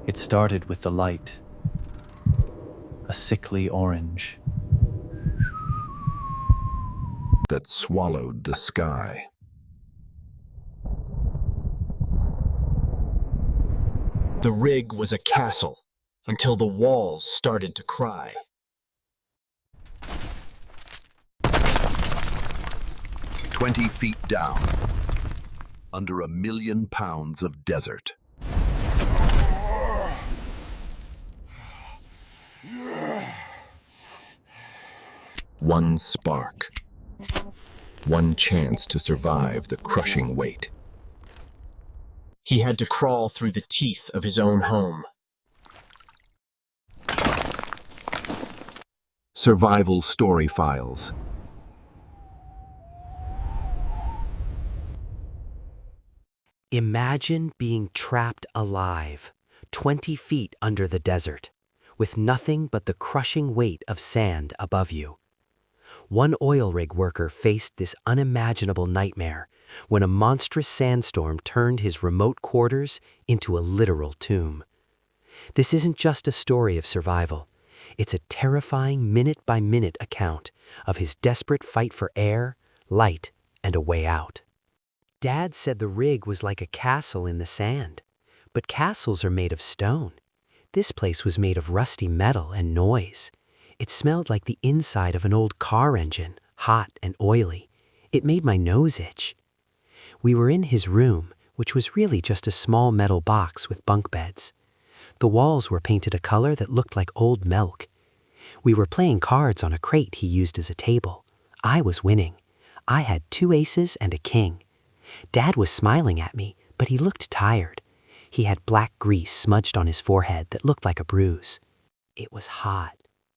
It started with the light, a sickly orange. That swallowed the sky. The rig was a castle until the walls started to cry. "20 feet down, under 1,000,000 pounds of desert. One spark. One chance to survive the crushing weight. He had to crawl through the teeth of his own home. Survival Story Files. Imagine being trapped alive, 20 feet under the desert, with nothing but the crushing weight of sand above you. One oil rig worker faced this unimaginable nightmare when a monstrous sandstorm turned his remote quarters into a literal tomb. This isn't just a story of survival. It's a terrifying minute-by-minute account of his desperate fight for air, light, and a way out. Dad said the rig was like a castle in the sand, but castles are made of stone. This place was made of rusty metal and noise. It smelled like the inside of an old car engine, hot and oily. It made my nose itch. We were in his room, which was really just a small metal box with bunk beds. The walls were painted a color that looked like old milk. We were playing cards on a crate he used as a table. I was winning. I had 2 aces and a king. Dad was smiling at me, but he looked tired. He had black grease smudged on his forehead that looked like a bruise. It was hot.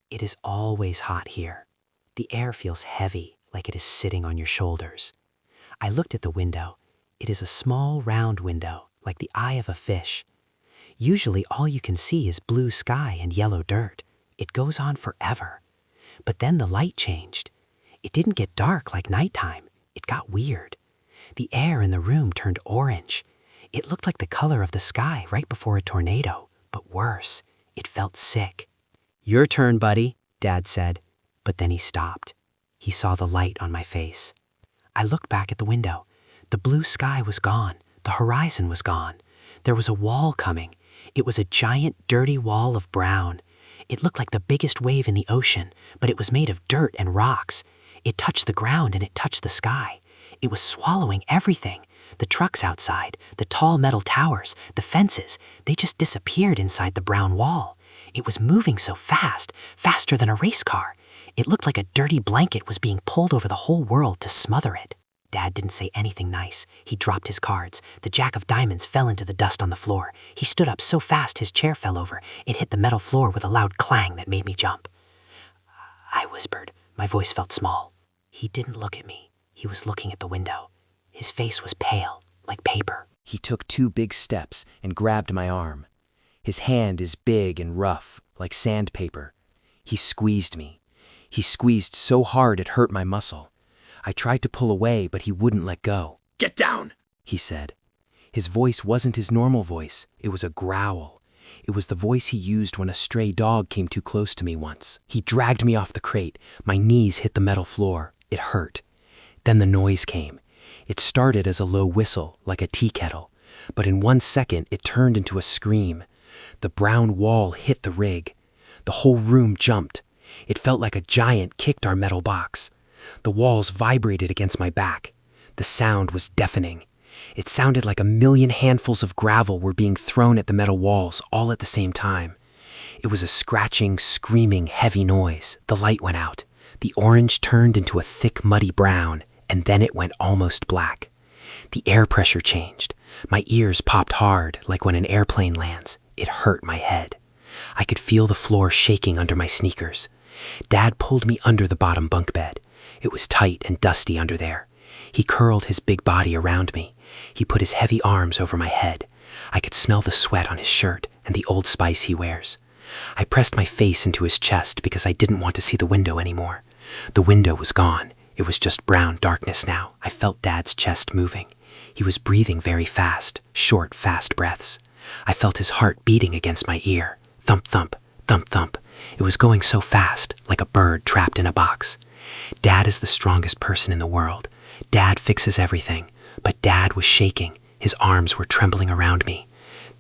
It is always hot here. The air feels heavy, like it is sitting on your shoulders. I looked at the window. It is a small, round window, like the eye of a fish. Usually all you can see is blue sky and yellow dirt. It goes on forever. But then the light changed. It didn't get dark like nighttime. It got weird. The air in the room turned orange. It looked like the color of the sky right before a tornado, but worse. It felt sick. "Your turn, buddy," Dad said. But then he stopped. He saw the light on my face. I looked back at the window. The blue sky was gone. The horizon was gone. There was a wall coming. It was a giant, dirty wall of brown. It looked like the biggest wave in the ocean, but it was made of dirt and rocks. It touched the ground and it touched the sky. It was swallowing everything. The trucks outside, the tall metal towers, the fences, they just disappeared inside the brown wall. It was moving so fast, faster than a race car. It looked like a dirty blanket was being pulled over the whole world to smother it. Dad didn't say anything nice. He dropped his cards. The jack of diamonds fell into the dust on the floor. He stood up so fast his chair fell over. It hit the metal floor with a loud clang that made me jump. I whispered. My voice felt small. He didn't look at me. He was looking at the window. His face was pale, like paper. He took 2 big steps and grabbed my arm. His hand is big and rough, like sandpaper. He squeezed me. He squeezed so hard it hurt my muscle. I tried to pull away, but he wouldn't let go. "Get down," he said. His voice wasn't his normal voice. It was a growl. It was the voice he used when a stray dog came too close to me once. He dragged me off the crate. My knees hit the metal floor. It hurt. Then the noise came. It started as a low whistle, like a tea kettle, but in 1 second it turned into a scream. The brown wall hit the rig. The whole room jumped. It felt like a giant kicked our metal box. The walls vibrated against my back. The sound was deafening. It sounded like 1,000,000 handfuls of gravel were being thrown at the metal walls all at the same time. It was a scratching, screaming, heavy noise. The light went out. The orange turned into a thick, muddy brown, and then it went almost black. The air pressure changed. My ears popped hard, like when an airplane lands. It hurt my head. I could feel the floor shaking under my sneakers. Dad pulled me under the bottom bunk bed. It was tight and dusty under there. He curled his big body around me. He put his heavy arms over my head. I could smell the sweat on his shirt and the Old Spice he wears. I pressed my face into his chest because I didn't want to see the window anymore. The window was gone. It was just brown darkness now. I felt Dad's chest moving. He was breathing very fast, short, fast breaths. I felt his heart beating against my ear. Thump, thump, thump, thump. It was going so fast, like a bird trapped in a box. Dad is the strongest person in the world. Dad fixes everything. But Dad was shaking. His arms were trembling around me.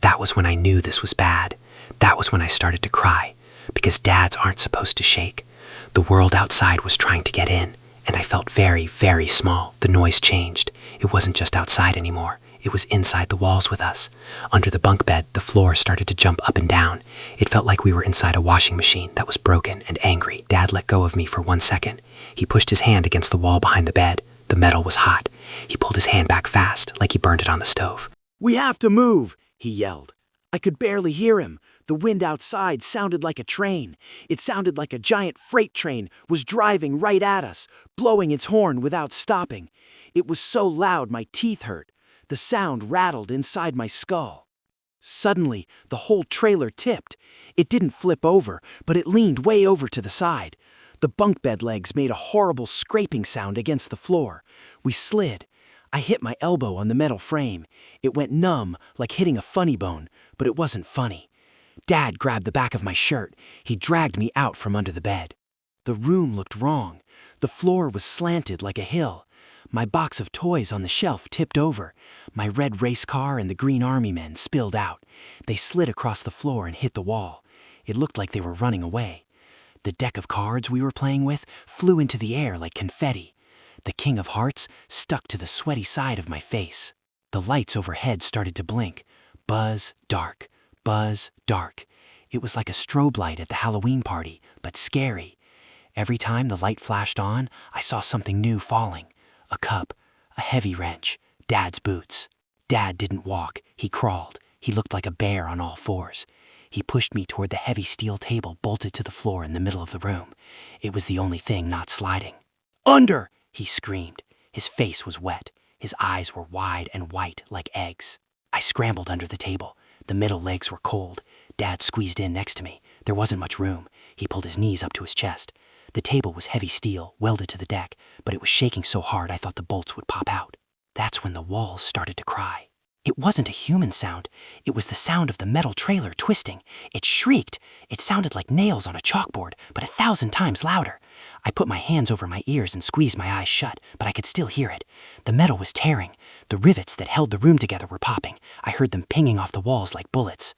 That was when I knew this was bad. That was when I started to cry. Because dads aren't supposed to shake. The world outside was trying to get in, and I felt very, very small. The noise changed. It wasn't just outside anymore. It was inside the walls with us. Under the bunk bed, the floor started to jump up and down. It felt like we were inside a washing machine that was broken and angry. Dad let go of me for 1 second. He pushed his hand against the wall behind the bed. The metal was hot. He pulled his hand back fast, like he burned it on the stove. "We have to move," he yelled. I could barely hear him. The wind outside sounded like a train. It sounded like a giant freight train was driving right at us, blowing its horn without stopping. It was so loud my teeth hurt. The sound rattled inside my skull. Suddenly, the whole trailer tipped. It didn't flip over, but it leaned way over to the side. The bunk bed legs made a horrible scraping sound against the floor. We slid. I hit my elbow on the metal frame. It went numb, like hitting a funny bone, but it wasn't funny. Dad grabbed the back of my shirt. He dragged me out from under the bed. The room looked wrong. The floor was slanted like a hill. My box of toys on the shelf tipped over. My red race car and the green army men spilled out. They slid across the floor and hit the wall. It looked like they were running away. The deck of cards we were playing with flew into the air like confetti. The King of Hearts stuck to the sweaty side of my face. The lights overhead started to blink. Buzz, dark. Buzz, dark. It was like a strobe light at the Halloween party, but scary. Every time the light flashed on, I saw something new falling. A cup, a heavy wrench, Dad's boots. Dad didn't walk, he crawled. He looked like a bear on all fours. He pushed me toward the heavy steel table bolted to the floor in the middle of the room. It was the only thing not sliding. "Under!" he screamed. His face was wet. His eyes were wide and white like eggs. I scrambled under the table. The middle legs were cold. Dad squeezed in next to me. There wasn't much room. He pulled his knees up to his chest. The table was heavy steel, welded to the deck, but it was shaking so hard I thought the bolts would pop out. That's when the walls started to cry. It wasn't a human sound. It was the sound of the metal trailer twisting. It shrieked. It sounded like nails on a chalkboard, but 1,000 times louder. I put my hands over my ears and squeezed my eyes shut, but I could still hear it. The metal was tearing. The rivets that held the room together were popping. I heard them pinging off the walls like bullets.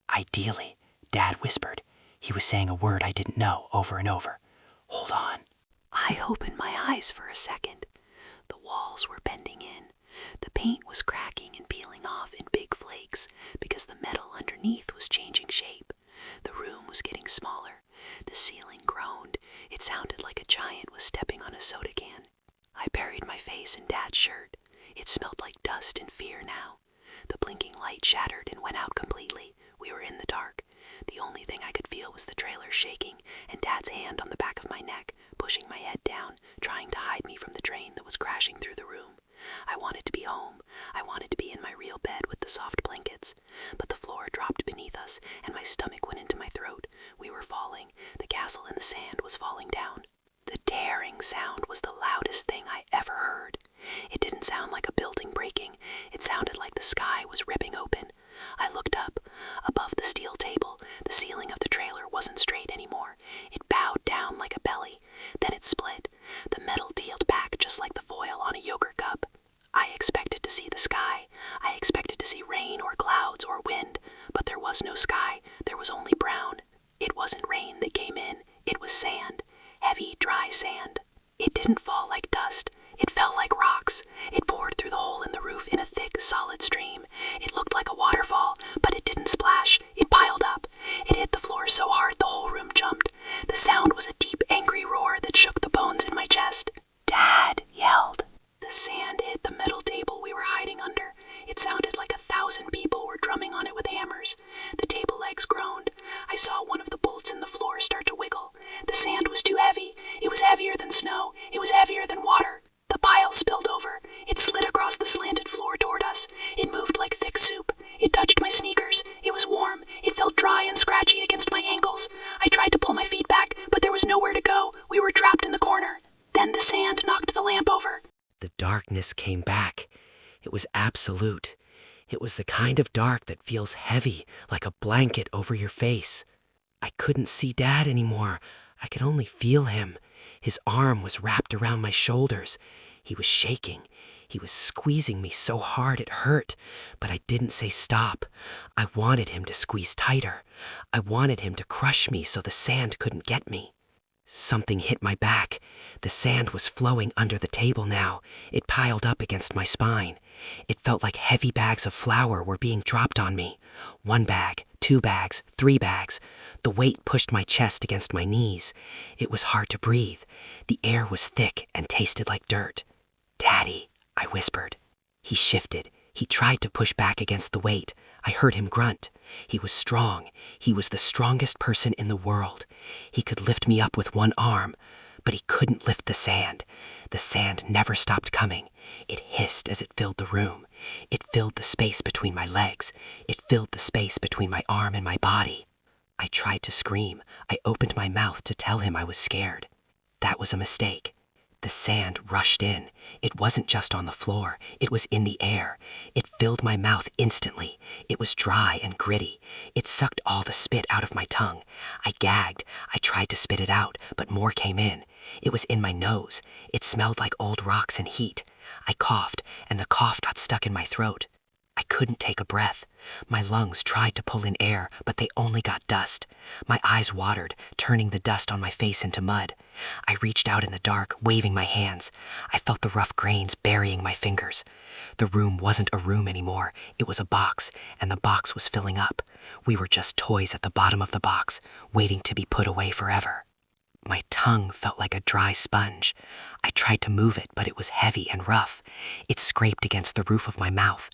"Ideally," Dad whispered. He was saying a word I didn't know over and over. "Hold on." I opened my eyes for a second. The walls were bending in. The paint was cracking and peeling off in big flakes because the metal underneath was changing shape. The room was getting smaller. The ceiling groaned. It sounded like a giant was stepping on a soda can. I buried my face in Dad's shirt. It smelled like dust and fear now. The blinking light shattered and went out completely. We were in the dark. The only thing I could feel was the trailer shaking and Dad's hand on the back of my neck, pushing my head down, trying to hide me from the train that was crashing through the room. I wanted to be home. I wanted to be in my real bed with the soft blankets. But the floor dropped beneath us, and my stomach went into my throat. We were falling. The castle in the sand was falling down. The tearing sound was the loudest thing I ever heard. It didn't sound like a building breaking. It sounded like the sky was ripping open. I looked up. Above the steel table, the ceiling of the trailer wasn't straight anymore. It bowed down like a belly. Then it split. The metal peeled back just like the foil on a yogurt cup. I expected to see the sky. I expected to see rain or clouds or wind, but there was no sky. There was only brown. It wasn't rain that came in. It was sand. Heavy, dry sand. It didn't fall like dust. It fell like rocks. It poured through the hole in the roof in a thick, solid stream. It looked like a waterfall, but it didn't splash. It piled up. It hit the floor so hard the whole room jumped. The sound was a deep, angry roar that shook the bones in my chest. Dad yelled. The sand hit the metal table we were hiding under. It sounded like 1,000 people were drumming on it with hammers. The table legs groaned. I saw one of the bolts in the floor start to wiggle. The sand was too heavy. It was heavier than snow. It was heavier than water. The pile spilled over. It slid across the slanted floor toward us. It moved like thick soup. It touched my sneakers. It was warm. It felt dry and scratchy against my ankles. I tried to pull my feet back, but there was nowhere to go. We were trapped in the corner. Then the sand knocked the lamp over. The darkness came back. It was absolute. It was the kind of dark that feels heavy, like a blanket over your face. I couldn't see Dad anymore. I could only feel him. His arm was wrapped around my shoulders. He was shaking. He was squeezing me so hard it hurt, but I didn't say stop. I wanted him to squeeze tighter. I wanted him to crush me so the sand couldn't get me. Something hit my back. The sand was flowing under the table now. It piled up against my spine. It felt like heavy bags of flour were being dropped on me. 1 bag, 2 bags, 3 bags. The weight pushed my chest against my knees. It was hard to breathe. The air was thick and tasted like dirt. "Daddy," I whispered. He shifted. He tried to push back against the weight. I heard him grunt. He was strong. He was the strongest person in the world. He could lift me up with 1 arm, but he couldn't lift the sand. The sand never stopped coming. It hissed as it filled the room. It filled the space between my legs. It filled the space between my arm and my body. I tried to scream. I opened my mouth to tell him I was scared. That was a mistake. The sand rushed in. It wasn't just on the floor. It was in the air. It filled my mouth instantly. It was dry and gritty. It sucked all the spit out of my tongue. I gagged. I tried to spit it out, but more came in. It was in my nose. It smelled like old rocks and heat. I coughed, and the cough got stuck in my throat. I couldn't take a breath. My lungs tried to pull in air, but they only got dust. My eyes watered, turning the dust on my face into mud. I reached out in the dark, waving my hands. I felt the rough grains burying my fingers. The room wasn't a room anymore. It was a box, and the box was filling up. We were just toys at the bottom of the box, waiting to be put away forever. My tongue felt like a dry sponge. I tried to move it, but it was heavy and rough. It scraped against the roof of my mouth.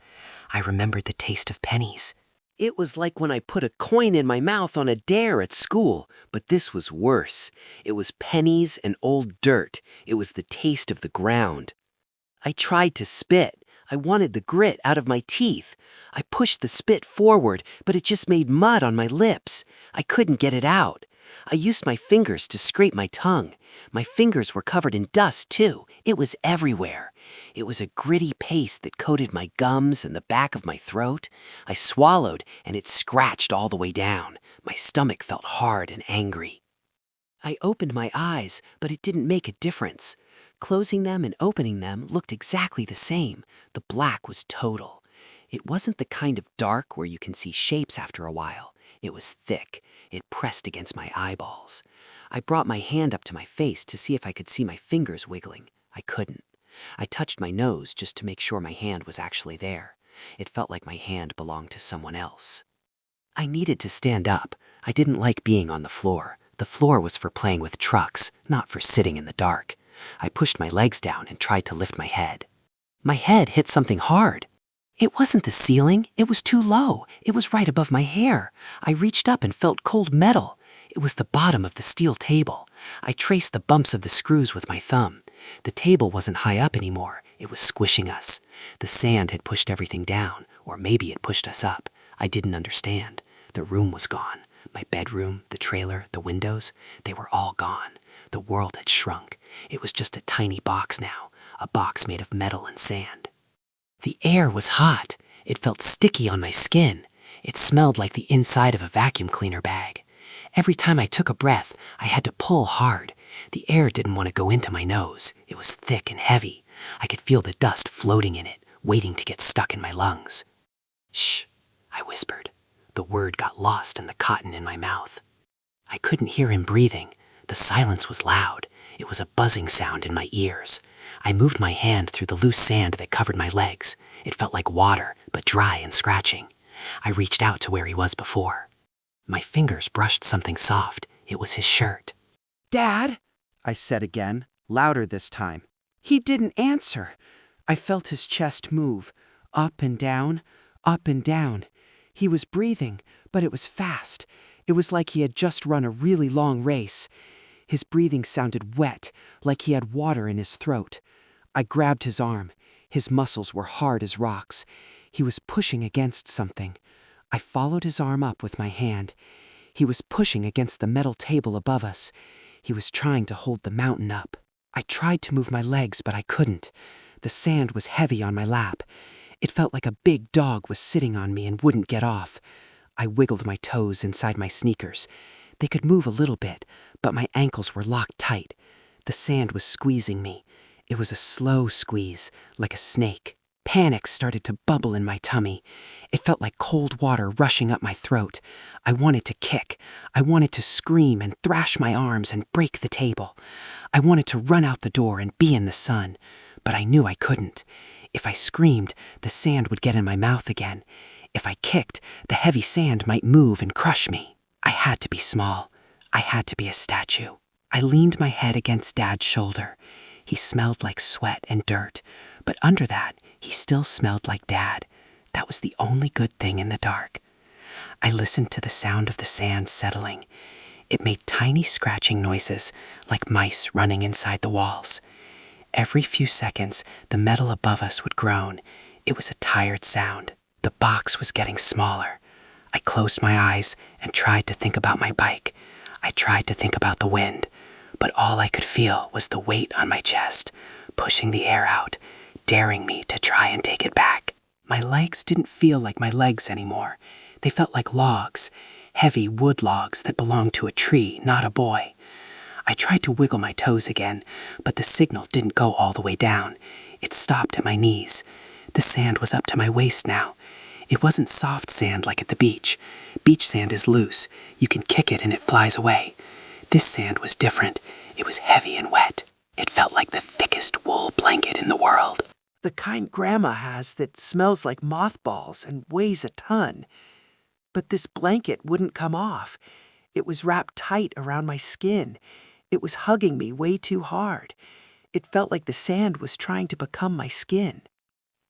I remembered the taste of pennies. It was like when I put a coin in my mouth on a dare at school, but this was worse. It was pennies and old dirt. It was the taste of the ground. I tried to spit. I wanted the grit out of my teeth. I pushed the spit forward, but it just made mud on my lips. I couldn't get it out. I used my fingers to scrape my tongue. My fingers were covered in dust, too. It was everywhere. It was a gritty paste that coated my gums and the back of my throat. I swallowed, and it scratched all the way down. My stomach felt hard and angry. I opened my eyes, but it didn't make a difference. Closing them and opening them looked exactly the same. The black was total. It wasn't the kind of dark where you can see shapes after a while. It was thick. It pressed against my eyeballs. I brought my hand up to my face to see if I could see my fingers wiggling. I couldn't. I touched my nose just to make sure my hand was actually there. It felt like my hand belonged to someone else. I needed to stand up. I didn't like being on the floor. The floor was for playing with trucks, not for sitting in the dark. I pushed my legs down and tried to lift my head. My head hit something hard. It wasn't the ceiling. It was too low. It was right above my hair. I reached up and felt cold metal. It was the bottom of the steel table. I traced the bumps of the screws with my thumb. The table wasn't high up anymore. It was squishing us. The sand had pushed everything down, or maybe it pushed us up. I didn't understand. The room was gone. My bedroom, the trailer, the windows, they were all gone. The world had shrunk. It was just a tiny box now, a box made of metal and sand. The air was hot. It felt sticky on my skin. It smelled like the inside of a vacuum cleaner bag. Every time I took a breath, I had to pull hard. The air didn't want to go into my nose. It was thick and heavy. I could feel the dust floating in it, waiting to get stuck in my lungs. "Shh," I whispered. The word got lost in the cotton in my mouth. I couldn't hear him breathing. The silence was loud. It was a buzzing sound in my ears. I moved my hand through the loose sand that covered my legs. It felt like water, but dry and scratching. I reached out to where he was before. My fingers brushed something soft. It was his shirt. "Dad," I said again, louder this time. He didn't answer. I felt his chest move, up and down, up and down. He was breathing, but it was fast. It was like he had just run a really long race. His breathing sounded wet, like he had water in his throat. I grabbed his arm. His muscles were hard as rocks. He was pushing against something. I followed his arm up with my hand. He was pushing against the metal table above us. He was trying to hold the mountain up. I tried to move my legs, but I couldn't. The sand was heavy on my lap. It felt like a big dog was sitting on me and wouldn't get off. I wiggled my toes inside my sneakers. They could move a little bit, but my ankles were locked tight. The sand was squeezing me. It was a slow squeeze, like a snake. Panic started to bubble in my tummy. It felt like cold water rushing up my throat. I wanted to kick. I wanted to scream and thrash my arms and break the table. I wanted to run out the door and be in the sun, but I knew I couldn't. If I screamed, the sand would get in my mouth again. If I kicked, the heavy sand might move and crush me. I had to be small. I had to be a statue. I leaned my head against Dad's shoulder. He smelled like sweat and dirt, but under that, he still smelled like Dad. That was the only good thing in the dark. I listened to the sound of the sand settling. It made tiny scratching noises, like mice running inside the walls. Every few seconds, the metal above us would groan. It was a tired sound. The box was getting smaller. I closed my eyes and tried to think about my bike. I tried to think about the wind, but all I could feel was the weight on my chest, pushing the air out, daring me to try and take it back. My legs didn't feel like my legs anymore. They felt like logs, heavy wood logs that belonged to a tree, not a boy. I tried to wiggle my toes again, but the signal didn't go all the way down. It stopped at my knees. The sand was up to my waist now. It wasn't soft sand like at the beach. Beach sand is loose. You can kick it and it flies away. This sand was different. It was heavy and wet. It felt like the thickest wool blanket in the world. The kind Grandma has that smells like mothballs and weighs a ton. But this blanket wouldn't come off. It was wrapped tight around my skin. It was hugging me way too hard. It felt like the sand was trying to become my skin.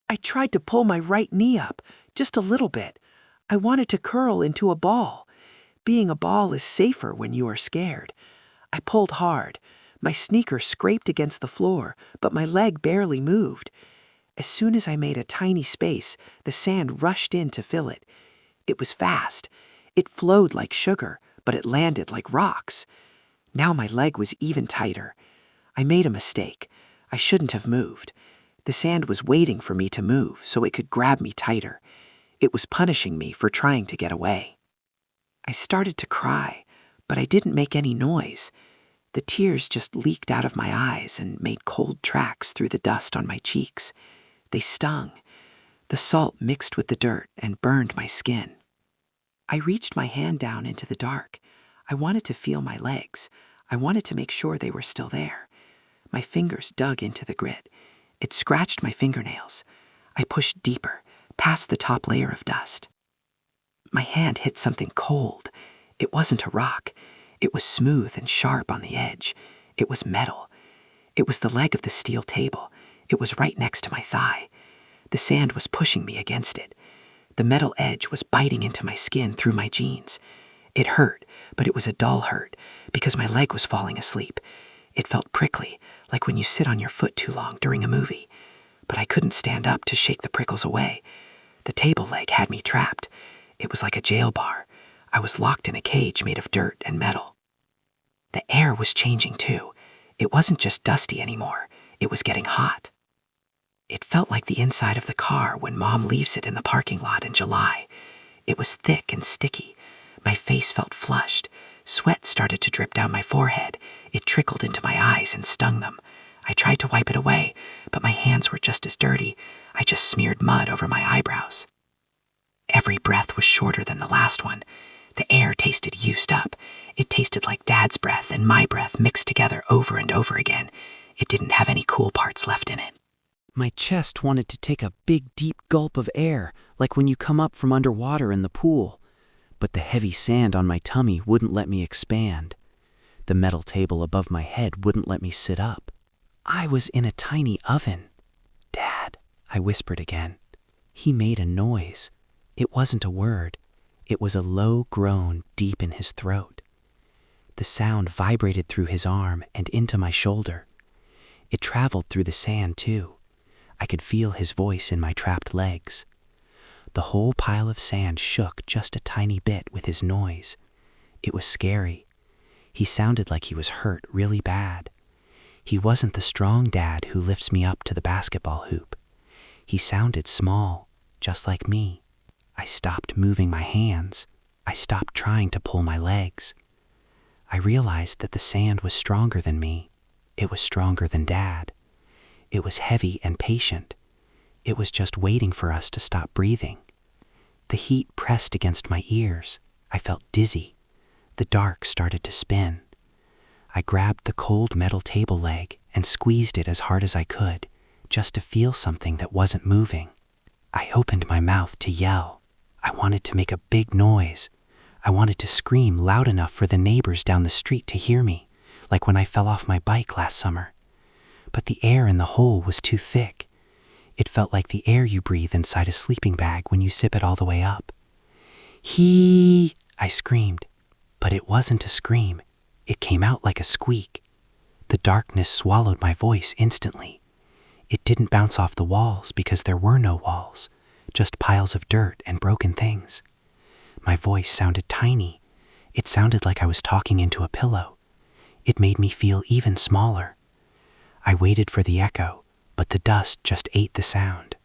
I tried to pull my right knee up, just a little bit. I wanted to curl into a ball. Being a ball is safer when you are scared. I pulled hard. My sneaker scraped against the floor, but my leg barely moved. As soon as I made a tiny space, the sand rushed in to fill it. It was fast. It flowed like sugar, but it landed like rocks. Now my leg was even tighter. I made a mistake. I shouldn't have moved. The sand was waiting for me to move so it could grab me tighter. It was punishing me for trying to get away. I started to cry, but I didn't make any noise. The tears just leaked out of my eyes and made cold tracks through the dust on my cheeks. They stung. The salt mixed with the dirt and burned my skin. I reached my hand down into the dark. I wanted to feel my legs. I wanted to make sure they were still there. My fingers dug into the grit. It scratched my fingernails. I pushed deeper, past the top layer of dust. My hand hit something cold. It wasn't a rock. It was smooth and sharp on the edge. It was metal. It was the leg of the steel table. It was right next to my thigh. The sand was pushing me against it. The metal edge was biting into my skin through my jeans. It hurt, but it was a dull hurt, because my leg was falling asleep. It felt prickly, like when you sit on your foot too long during a movie. But I couldn't stand up to shake the prickles away. The table leg had me trapped. It was like a jail bar. I was locked in a cage made of dirt and metal. The air was changing too. It wasn't just dusty anymore. It was getting hot. It felt like the inside of the car when Mom leaves it in the parking lot in July. It was thick and sticky. My face felt flushed. Sweat started to drip down my forehead. It trickled into my eyes and stung them. I tried to wipe it away, but my hands were just as dirty. I just smeared mud over my eyebrows. Every breath was shorter than the last one. The air tasted used up. It tasted like Dad's breath and my breath mixed together over and over again. It didn't have any cool parts left in it. My chest wanted to take a big, deep gulp of air, like when you come up from underwater in the pool. But the heavy sand on my tummy wouldn't let me expand. The metal table above my head wouldn't let me sit up. I was in a tiny oven. "Dad," I whispered again. He made a noise. It wasn't a word. It was a low groan deep in his throat. The sound vibrated through his arm and into my shoulder. It traveled through the sand, too. I could feel his voice in my trapped legs. The whole pile of sand shook just a tiny bit with his noise. It was scary. He sounded like he was hurt really bad. He wasn't the strong dad who lifts me up to the basketball hoop. He sounded small, just like me. I stopped moving my hands. I stopped trying to pull my legs. I realized that the sand was stronger than me. It was stronger than Dad. It was heavy and patient. It was just waiting for us to stop breathing. The heat pressed against my ears. I felt dizzy. The dark started to spin. I grabbed the cold metal table leg and squeezed it as hard as I could, just to feel something that wasn't moving. I opened my mouth to yell. I wanted to make a big noise. I wanted to scream loud enough for the neighbors down the street to hear me, like when I fell off my bike last summer. But the air in the hole was too thick. It felt like the air you breathe inside a sleeping bag when you zip it all the way up. Hee! I screamed. But it wasn't a scream. It came out like a squeak. The darkness swallowed my voice instantly. It didn't bounce off the walls because there were no walls, just piles of dirt and broken things. My voice sounded tiny. It sounded like I was talking into a pillow. It made me feel even smaller. I waited for the echo, but the dust just ate the sound.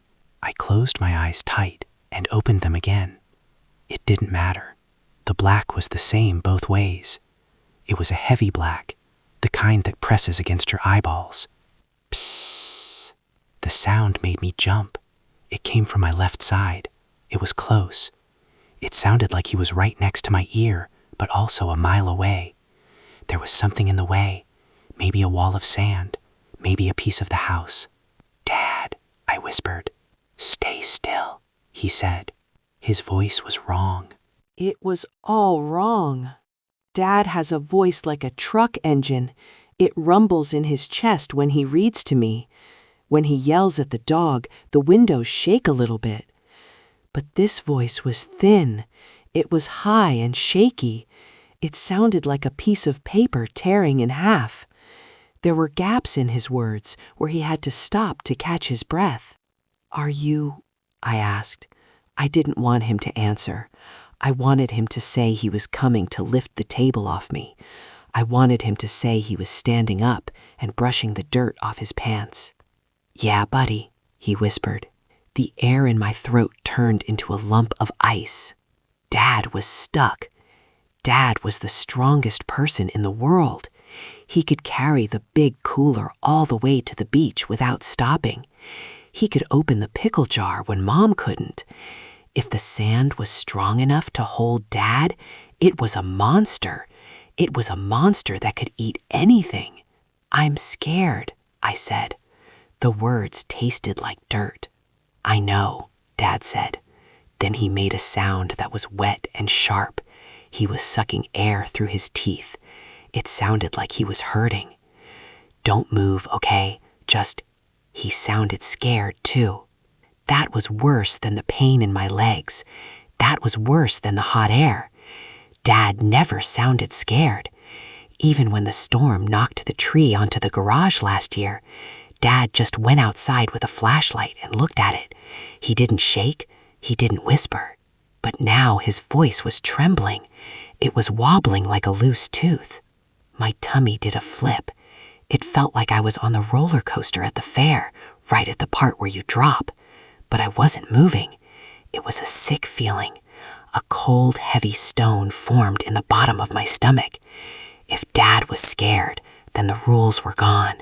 I closed my eyes tight and opened them again. It didn't matter. The black was the same both ways. It was a heavy black, the kind that presses against your eyeballs. Psst. The sound made me jump. It came from my left side. It was close. It sounded like he was right next to my ear, but also a mile away. There was something in the way, maybe a wall of sand, maybe a piece of the house. "Dad," I whispered. "Stay still," he said. His voice was wrong. It was all wrong. Dad has a voice like a truck engine. It rumbles in his chest when he reads to me. When he yells at the dog, the windows shake a little bit. But this voice was thin. It was high and shaky. It sounded like a piece of paper tearing in half. There were gaps in his words where he had to stop to catch his breath. "Are you?" I asked. I didn't want him to answer. I wanted him to say he was coming to lift the table off me. I wanted him to say he was standing up and brushing the dirt off his pants. "Yeah, buddy," he whispered. The air in my throat turned into a lump of ice. Dad was stuck. Dad was the strongest person in the world. He could carry the big cooler all the way to the beach without stopping. He could open the pickle jar when Mom couldn't. If the sand was strong enough to hold Dad, it was a monster. It was a monster that could eat anything. "I'm scared," I said. The words tasted like dirt. "I know," Dad said. Then he made a sound that was wet and sharp. He was sucking air through his teeth. It sounded like he was hurting. "Don't move, okay? Just..." He sounded scared, too. That was worse than the pain in my legs. That was worse than the hot air. Dad never sounded scared. Even when the storm knocked the tree onto the garage last year, Dad just went outside with a flashlight and looked at it. He didn't shake. He didn't whisper. But now his voice was trembling. It was wobbling like a loose tooth. My tummy did a flip. It felt like I was on the roller coaster at the fair, right at the part where you drop. But I wasn't moving. It was a sick feeling. A cold, heavy stone formed in the bottom of my stomach. If Dad was scared, then the rules were gone.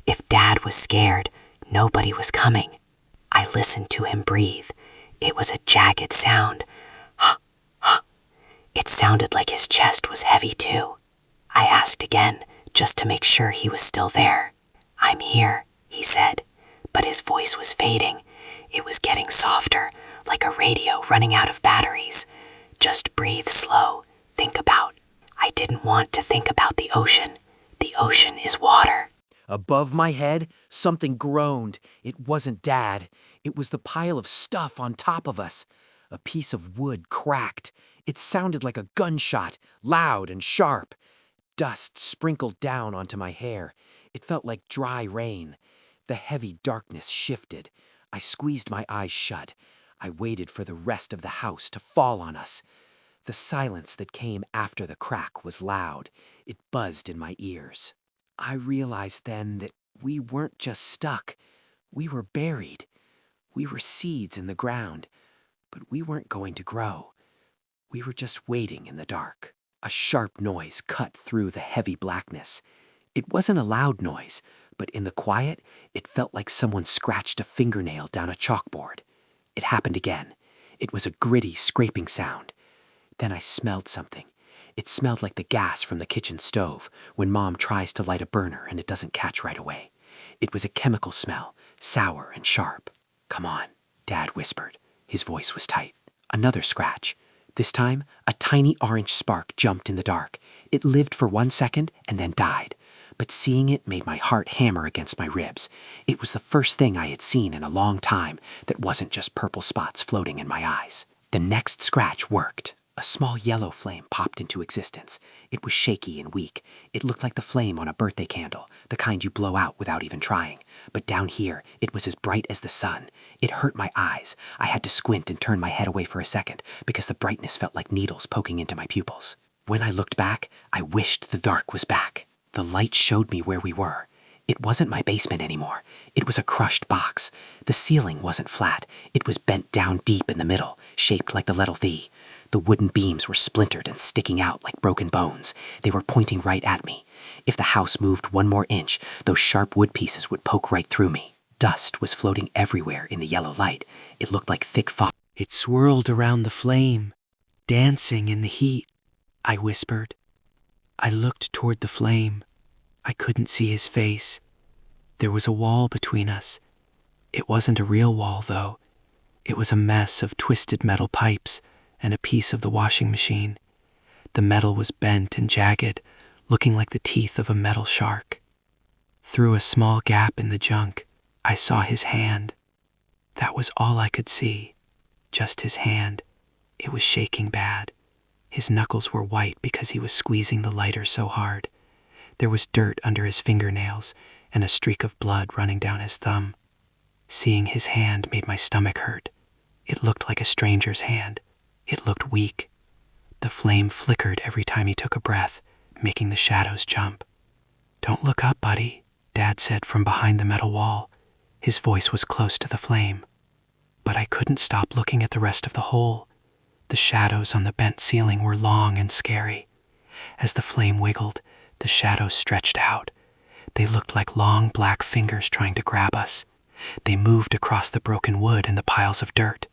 If Dad was scared, nobody was coming. I listened to him breathe. It was a jagged sound. Ha, ha. It sounded like his chest was heavy too. I asked again, just to make sure he was still there. "I'm here," he said, but his voice was fading. It was getting softer, like a radio running out of batteries. "Just breathe slow. Think about..." I didn't want to think about the ocean. The ocean is water. Above my head, something groaned. It wasn't Dad. It was the pile of stuff on top of us. A piece of wood cracked. It sounded like a gunshot, loud and sharp. Dust sprinkled down onto my hair. It felt like dry rain. The heavy darkness shifted. I squeezed my eyes shut. I waited for the rest of the house to fall on us. The silence that came after the crack was loud. It buzzed in my ears. I realized then that we weren't just stuck. We were buried. We were seeds in the ground, but we weren't going to grow. We were just waiting in the dark. A sharp noise cut through the heavy blackness. It wasn't a loud noise, but in the quiet, it felt like someone scratched a fingernail down a chalkboard. It happened again. It was a gritty, scraping sound. Then I smelled something. It smelled like the gas from the kitchen stove when Mom tries to light a burner and it doesn't catch right away. It was a chemical smell, sour and sharp. "Come on," Dad whispered. His voice was tight. Another scratch. This time, a tiny orange spark jumped in the dark. It lived for 1 second and then died. But seeing it made my heart hammer against my ribs. It was the first thing I had seen in a long time that wasn't just purple spots floating in my eyes. The next scratch worked. A small yellow flame popped into existence. It was shaky and weak. It looked like the flame on a birthday candle, the kind you blow out without even trying. But down here, it was as bright as the sun. It hurt my eyes. I had to squint and turn my head away for a second because the brightness felt like needles poking into my pupils. When I looked back, I wished the dark was back. The light showed me where we were. It wasn't my basement anymore. It was a crushed box. The ceiling wasn't flat. It was bent down deep in the middle, shaped like the letter V. The wooden beams were splintered and sticking out like broken bones. They were pointing right at me. If the house moved 1 more inch, those sharp wood pieces would poke right through me. Dust was floating everywhere in the yellow light. It looked like thick fog. It swirled around the flame, dancing in the heat, I whispered. I looked toward the flame. I couldn't see his face. There was a wall between us. It wasn't a real wall, though. It was a mess of twisted metal pipes and a piece of the washing machine. The metal was bent and jagged, looking like the teeth of a metal shark. Through a small gap in the junk, I saw his hand. That was all I could see, just his hand. It was shaking bad. His knuckles were white because he was squeezing the lighter so hard. There was dirt under his fingernails and a streak of blood running down his thumb. Seeing his hand made my stomach hurt. It looked like a stranger's hand. It looked weak. The flame flickered every time he took a breath, making the shadows jump. "Don't look up, buddy," Dad said from behind the metal wall. His voice was close to the flame. But I couldn't stop looking at the rest of the hole. The shadows on the bent ceiling were long and scary. As the flame wiggled, the shadows stretched out. They looked like long black fingers trying to grab us. They moved across the broken wood and the piles of dirt.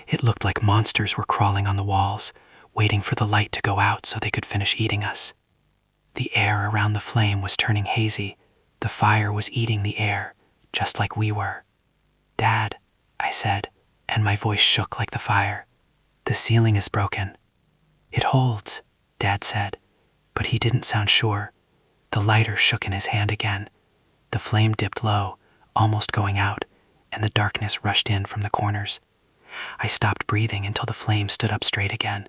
It looked like monsters were crawling on the walls, waiting for the light to go out so they could finish eating us. The air around the flame was turning hazy. The fire was eating the air, just like we were. "Dad," I said, and my voice shook like the fire. "The ceiling is broken." "It holds," Dad said, but he didn't sound sure. The lighter shook in his hand again. The flame dipped low, almost going out, and the darkness rushed in from the corners. I stopped breathing until the flame stood up straight again.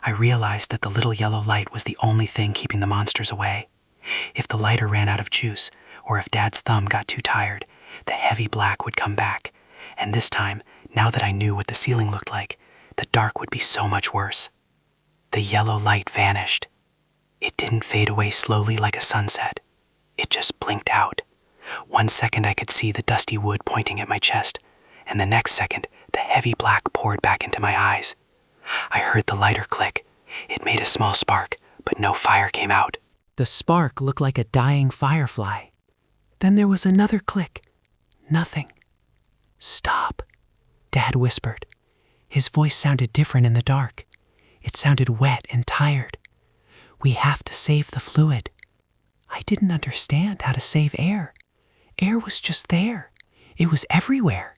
I realized that the little yellow light was the only thing keeping the monsters away. If the lighter ran out of juice, or if Dad's thumb got too tired, the heavy black would come back. And this time, now that I knew what the ceiling looked like, the dark would be so much worse. The yellow light vanished. It didn't fade away slowly like a sunset. It just blinked out. 1 second I could see the dusty wood pointing at my chest, and the next second the heavy black poured back into my eyes. I heard the lighter click. It made a small spark, but no fire came out. The spark looked like a dying firefly. Then there was another click. Nothing. "Stop," Dad whispered. His voice sounded different in the dark. It sounded wet and tired. "We have to save the fluid." I didn't understand how to save air. Air was just there. It was everywhere.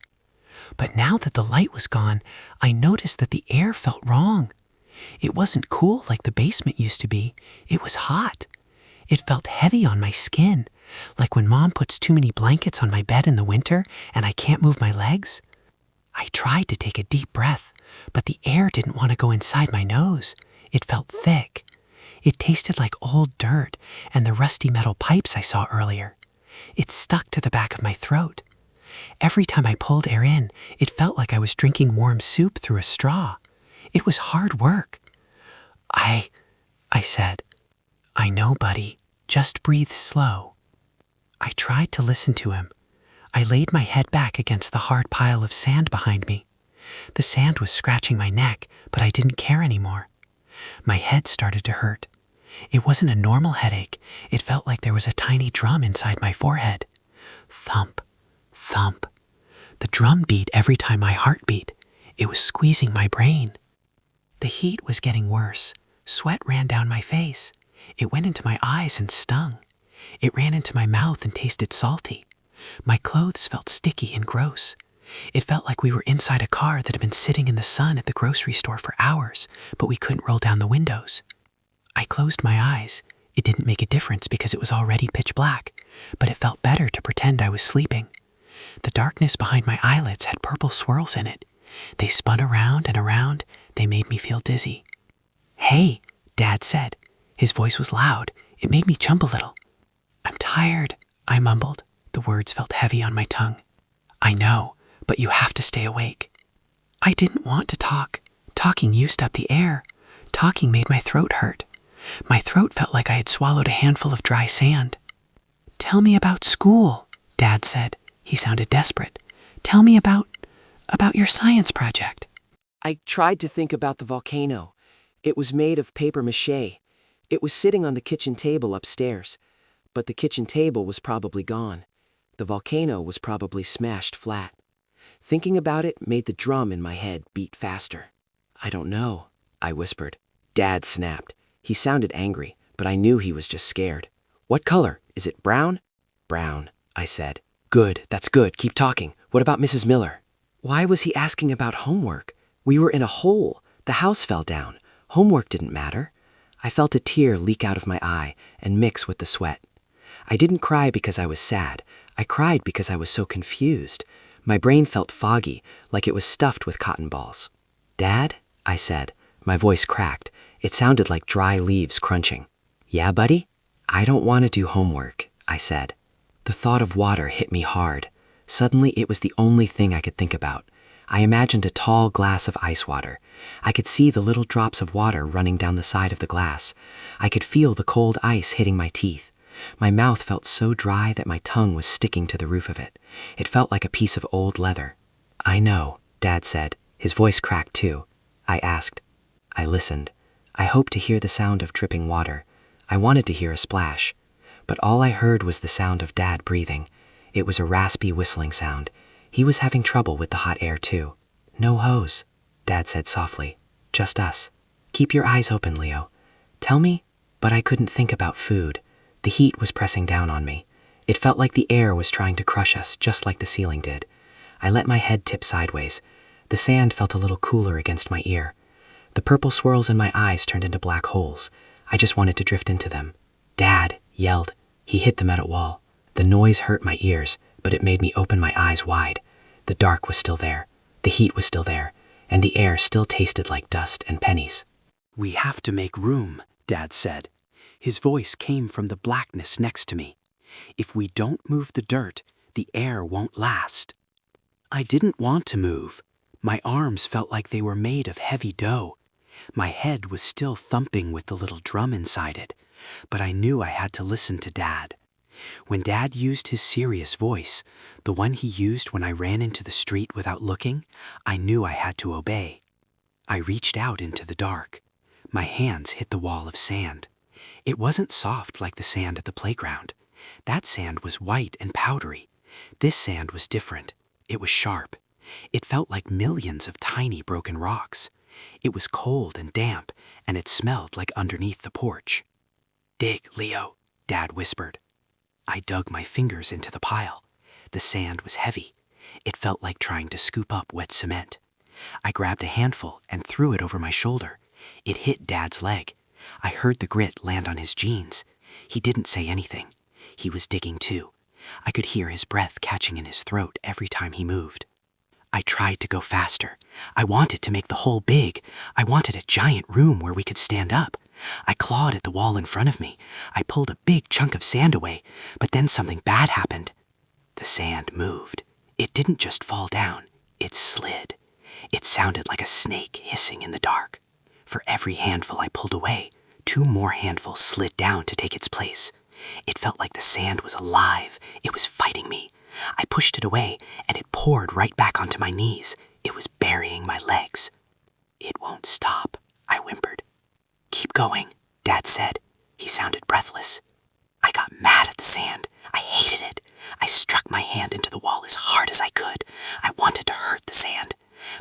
But now that the light was gone, I noticed that the air felt wrong. It wasn't cool like the basement used to be. It was hot. It felt heavy on my skin, like when Mom puts too many blankets on my bed in the winter and I can't move my legs. I tried to take a deep breath, but the air didn't want to go inside my nose. It felt thick. It tasted like old dirt and the rusty metal pipes I saw earlier. It stuck to the back of my throat. Every time I pulled air in, it felt like I was drinking warm soup through a straw. It was hard work. I said, "I know, buddy. Just breathe slow." I tried to listen to him. I laid my head back against the hard pile of sand behind me. The sand was scratching my neck, but I didn't care anymore. My head started to hurt. It wasn't a normal headache. It felt like there was a tiny drum inside my forehead. Thump, thump. The drum beat every time my heart beat. It was squeezing my brain. The heat was getting worse. Sweat ran down my face. It went into my eyes and stung. It ran into my mouth and tasted salty. My clothes felt sticky and gross. It felt like we were inside a car that had been sitting in the sun at the grocery store for hours, but we couldn't roll down the windows. I closed my eyes. It didn't make a difference because it was already pitch black, but it felt better to pretend I was sleeping. The darkness behind my eyelids had purple swirls in it. They spun around and around. They made me feel dizzy. "Hey," Dad said. His voice was loud. It made me jump a little. "I'm tired," I mumbled. The words felt heavy on my tongue. "I know, but you have to stay awake." I didn't want to talk. Talking used up the air. Talking made my throat hurt. My throat felt like I had swallowed a handful of dry sand. "Tell me about school," Dad said. He sounded desperate. "Tell me about your science project." I tried to think about the volcano. It was made of paper mache. It was sitting on the kitchen table upstairs. But the kitchen table was probably gone. The volcano was probably smashed flat. Thinking about it made the drum in my head beat faster. "I don't know," I whispered. Dad snapped. He sounded angry, but I knew he was just scared. "What color? Is it brown?" "Brown," I said. "Good, that's good. Keep talking. What about Mrs. Miller?" Why was he asking about homework? We were in a hole. The house fell down. Homework didn't matter. I felt a tear leak out of my eye and mix with the sweat. I didn't cry because I was sad. I cried because I was so confused. My brain felt foggy, like it was stuffed with cotton balls. "Dad?" I said. My voice cracked. It sounded like dry leaves crunching. "Yeah, buddy?" "I don't want to do homework," I said. The thought of water hit me hard. Suddenly, it was the only thing I could think about. I imagined a tall glass of ice water. I could see the little drops of water running down the side of the glass. I could feel the cold ice hitting my teeth. My mouth felt so dry that my tongue was sticking to the roof of it. It felt like a piece of old leather. "I know," Dad said. His voice cracked too. I asked. I listened. I hoped to hear the sound of dripping water. I wanted to hear a splash. But all I heard was the sound of Dad breathing. It was a raspy whistling sound. He was having trouble with the hot air too. "No hose," Dad said softly. "Just us. Keep your eyes open, Leo. Tell me." But I couldn't think about food. The heat was pressing down on me. It felt like the air was trying to crush us, just like the ceiling did. I let my head tip sideways. The sand felt a little cooler against my ear. The purple swirls in my eyes turned into black holes. I just wanted to drift into them. "Dad!" yelled. He hit the metal wall. The noise hurt my ears, but it made me open my eyes wide. The dark was still there. The heat was still there. And the air still tasted like dust and pennies. "We have to make room," Dad said. His voice came from the blackness next to me. "If we don't move the dirt, the air won't last." I didn't want to move. My arms felt like they were made of heavy dough. My head was still thumping with the little drum inside it, but I knew I had to listen to Dad. When Dad used his serious voice, the one he used when I ran into the street without looking, I knew I had to obey. I reached out into the dark. My hands hit the wall of sand. It wasn't soft like the sand at the playground. That sand was white and powdery. This sand was different. It was sharp. It felt like millions of tiny broken rocks. It was cold and damp, and it smelled like underneath the porch. "Dig, Leo," Dad whispered. I dug my fingers into the pile. The sand was heavy. It felt like trying to scoop up wet cement. I grabbed a handful and threw it over my shoulder. It hit Dad's leg. I heard the grit land on his jeans. He didn't say anything. He was digging too. I could hear his breath catching in his throat every time he moved. I tried to go faster. I wanted to make the hole big. I wanted a giant room where we could stand up. I clawed at the wall in front of me. I pulled a big chunk of sand away, but then something bad happened. The sand moved. It didn't just fall down. It slid. It sounded like a snake hissing in the dark. For every handful I pulled away, 2 more handfuls slid down to take its place. It felt like the sand was alive. It was fighting me. I pushed it away, and it poured right back onto my knees. It was burying my legs. "It won't stop," I whimpered. "Keep going," Dad said. He sounded breathless. I got mad at the sand. I hated it. I struck my hand into the wall as hard as I could. I wanted to hurt the sand,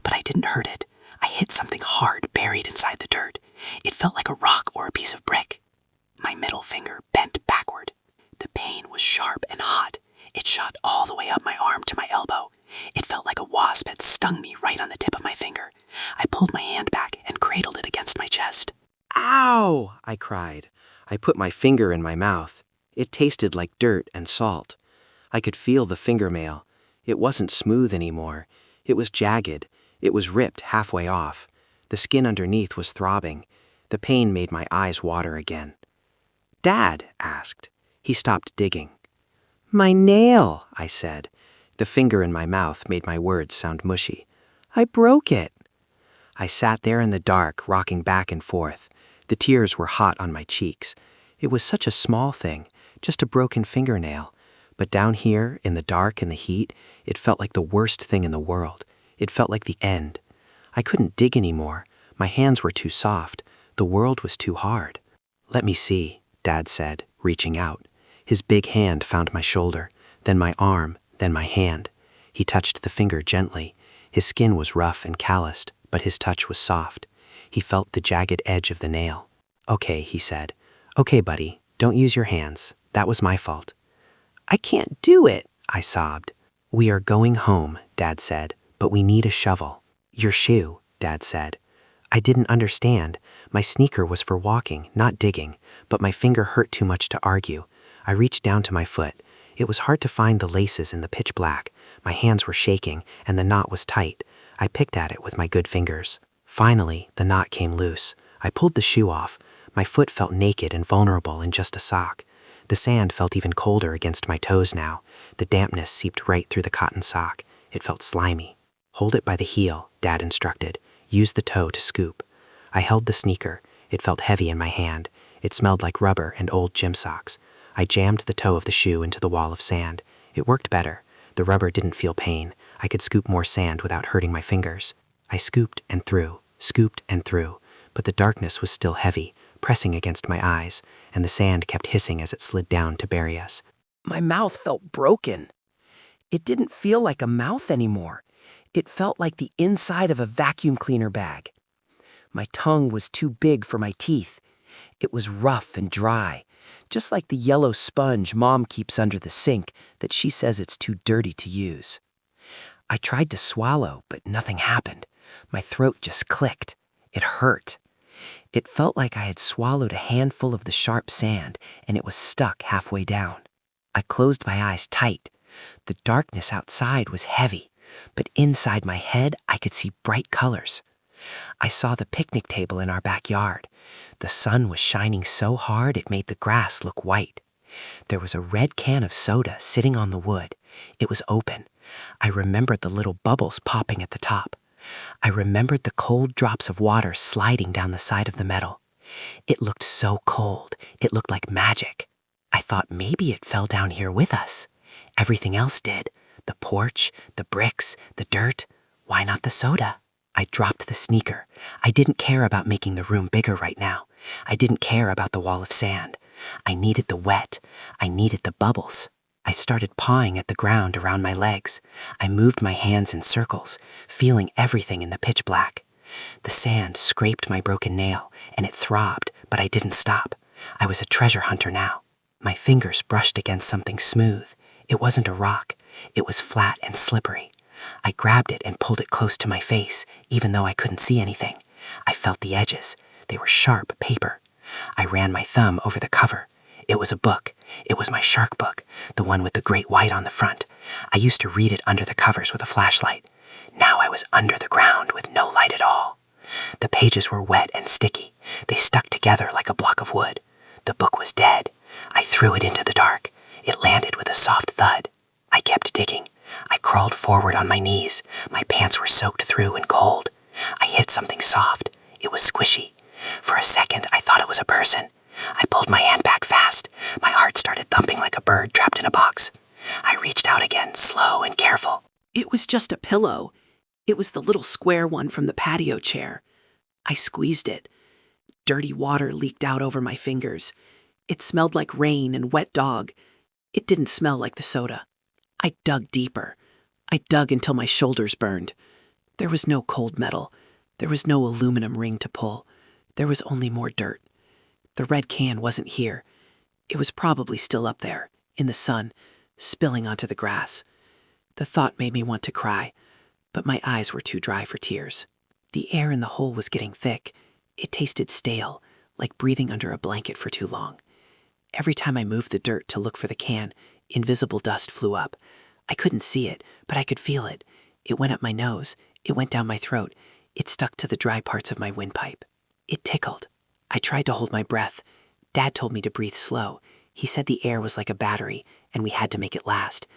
but I didn't hurt it. I hit something hard buried inside the dirt. It felt like a rock or a piece of brick. My middle finger bent backward. The pain was sharp and hot. It shot all the way up my arm to my elbow. It felt like a wasp had stung me right on the tip of my finger. I pulled my hand back and cradled it against my chest. "Ow!" I cried. I put my finger in my mouth. It tasted like dirt and salt. I could feel the fingernail. It wasn't smooth anymore. It was jagged. It was ripped halfway off. The skin underneath was throbbing. The pain made my eyes water again. "Dad?" asked. He stopped digging. "My nail," I said. The finger in my mouth made my words sound mushy. "I broke it." I sat there in the dark, rocking back and forth. The tears were hot on my cheeks. It was such a small thing, just a broken fingernail. But down here, in the dark and the heat, it felt like the worst thing in the world. It felt like the end. I couldn't dig anymore. My hands were too soft. The world was too hard. "Let me see," Dad said, reaching out. His big hand found my shoulder, then my arm, then my hand. He touched the finger gently. His skin was rough and calloused, but his touch was soft. He felt the jagged edge of the nail. "Okay," he said. "Okay, buddy, don't use your hands. That was my fault." "I can't do it," I sobbed. "We are going home," Dad said, "but we need a shovel." "Your shoe," Dad said. I didn't understand. My sneaker was for walking, not digging, but my finger hurt too much to argue. I reached down to my foot. It was hard to find the laces in the pitch black. My hands were shaking, and the knot was tight. I picked at it with my good fingers. Finally, the knot came loose. I pulled the shoe off. My foot felt naked and vulnerable in just a sock. The sand felt even colder against my toes now. The dampness seeped right through the cotton sock. It felt slimy. "Hold it by the heel," Dad instructed. "Use the toe to scoop." I held the sneaker. It felt heavy in my hand. It smelled like rubber and old gym socks. I jammed the toe of the shoe into the wall of sand. It worked better. The rubber didn't feel pain. I could scoop more sand without hurting my fingers. I scooped and threw, but the darkness was still heavy, pressing against my eyes, and the sand kept hissing as it slid down to bury us. My mouth felt broken. It didn't feel like a mouth anymore. It felt like the inside of a vacuum cleaner bag. My tongue was too big for my teeth. It was rough and dry, just like the yellow sponge Mom keeps under the sink that she says it's too dirty to use. I tried to swallow, but nothing happened. My throat just clicked. It hurt. It felt like I had swallowed a handful of the sharp sand, and it was stuck halfway down. I closed my eyes tight. The darkness outside was heavy, but inside my head I could see bright colors. I saw the picnic table in our backyard. The sun was shining so hard it made the grass look white. There was a red can of soda sitting on the wood. It was open. I remembered the little bubbles popping at the top. I remembered the cold drops of water sliding down the side of the metal. It looked so cold. It looked like magic. I thought maybe it fell down here with us. Everything else did. The porch, the bricks, the dirt. Why not the soda? I dropped the sneaker. I didn't care about making the room bigger right now. I didn't care about the wall of sand. I needed the wet. I needed the bubbles. I started pawing at the ground around my legs. I moved my hands in circles, feeling everything in the pitch black. The sand scraped my broken nail, and it throbbed, but I didn't stop. I was a treasure hunter now. My fingers brushed against something smooth. It wasn't a rock. It was flat and slippery. I grabbed it and pulled it close to my face, even though I couldn't see anything. I felt the edges. They were sharp paper. I ran my thumb over the cover. It was a book. It was my shark book, the one with the great white on the front. I used to read it under the covers with a flashlight. Now I was under the ground with no light at all. The pages were wet and sticky. They stuck together like a block of wood. The book was dead. I threw it into the dark. It landed with a soft thud. I kept digging. I crawled forward on my knees. My pants were soaked through and cold. I hit something soft. It was squishy. For a second, I thought it was a person. I pulled my hand back fast. My heart started thumping like a bird trapped in a box. I reached out again, slow and careful. It was just a pillow. It was the little square one from the patio chair. I squeezed it. Dirty water leaked out over my fingers. It smelled like rain and wet dog. It didn't smell like the soda. I dug deeper. I dug until my shoulders burned. There was no cold metal. There was no aluminum ring to pull. There was only more dirt. The red can wasn't here. It was probably still up there, in the sun, spilling onto the grass. The thought made me want to cry, but my eyes were too dry for tears. The air in the hole was getting thick. It tasted stale, like breathing under a blanket for too long. Every time I moved the dirt to look for the can, invisible dust flew up. I couldn't see it, but I could feel it. It went up my nose. It went down my throat. It stuck to the dry parts of my windpipe. It tickled. I tried to hold my breath. Dad told me to breathe slow. He said the air was like a battery, and we had to make it last.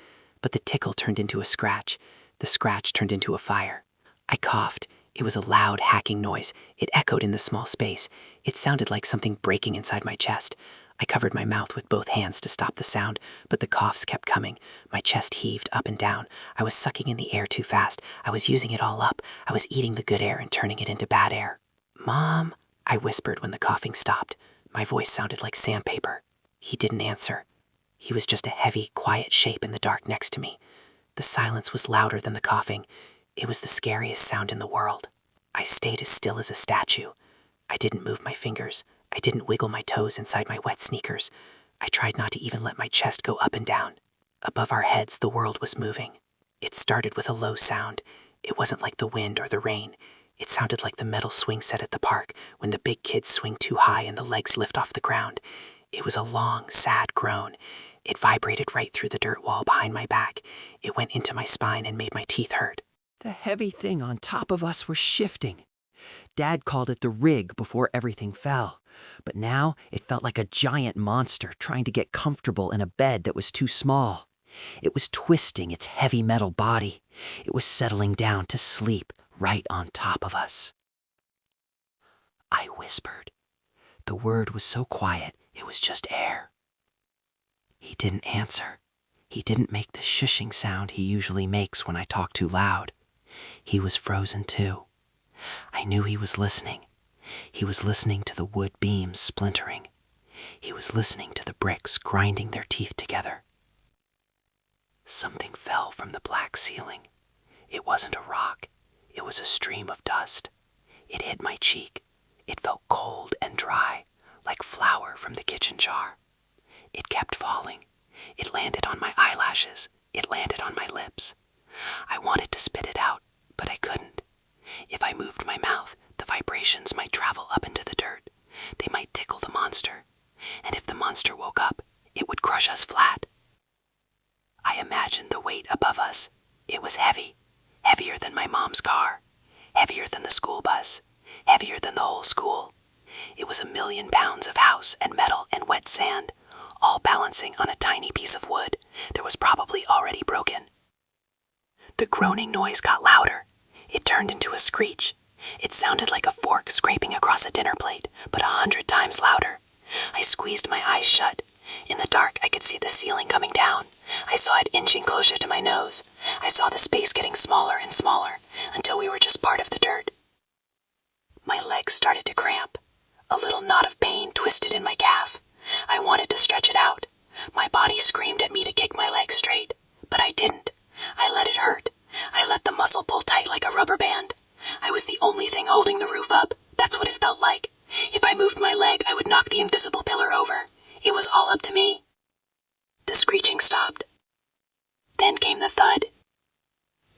But the tickle turned into a scratch. The scratch turned into a fire. I coughed. It was a loud, hacking noise. It echoed in the small space. It sounded like something breaking inside my chest. I covered my mouth with both hands to stop the sound, but the coughs kept coming. My chest heaved up and down. I was sucking in the air too fast. I was using it all up. I was eating the good air and turning it into bad air. "Mom," I whispered when the coughing stopped. My voice sounded like sandpaper. He didn't answer. He was just a heavy, quiet shape in the dark next to me. The silence was louder than the coughing. It was the scariest sound in the world. I stayed as still as a statue. I didn't move my fingers. I didn't wiggle my toes inside my wet sneakers. I tried not to even let my chest go up and down. Above our heads, the world was moving. It started with a low sound. It wasn't like the wind or the rain. It sounded like the metal swing set at the park when the big kids swing too high and the legs lift off the ground. It was a long, sad groan. It vibrated right through the dirt wall behind my back. It went into my spine and made my teeth hurt. The heavy thing on top of us was shifting. Dad called it the rig before everything fell, but now it felt like a giant monster trying to get comfortable in a bed that was too small. It was twisting its heavy metal body. It was settling down to sleep right on top of us. I whispered. The word was so quiet, it was just air. He didn't answer. He didn't make the shushing sound he usually makes when I talk too loud. He was frozen too. I knew he was listening. He was listening to the wood beams splintering. He was listening to the bricks grinding their teeth together. Something fell from the black ceiling. It wasn't a rock. It was a stream of dust. It hit my cheek. It felt cold and dry, like flour from the kitchen jar. It kept falling. It landed on my eyelashes. It landed on my lips. I wanted to spit it out, but I couldn't. If I moved my mouth, the vibrations might travel up into the dirt. They might tickle the monster. And if the monster woke up, it would crush us flat. I imagined the weight above us. It was heavy. Heavier than my mom's car. Heavier than the school bus. Heavier than the whole school. It was 1,000,000 pounds of house and metal and wet sand, all balancing on a tiny piece of wood that was probably already broken. The groaning noise got louder. It turned into a screech. It sounded like a fork scraping across a dinner plate, but 100 times louder. I squeezed my eyes shut. In the dark, I could see the ceiling coming down. I saw it inching closer to my nose. I saw the space getting smaller and smaller until we were just part of the dirt. My legs started to cramp. A little knot of pain twisted in my calf. I wanted to stretch it out. My body screamed at me to kick my legs straight, but I didn't. I let it hurt. I let the muscle pull tight like a rubber band. I was the only thing holding the roof up. That's what it felt like. If I moved my leg, I would knock the invisible pillar over. It was all up to me. The screeching stopped. Then came the thud.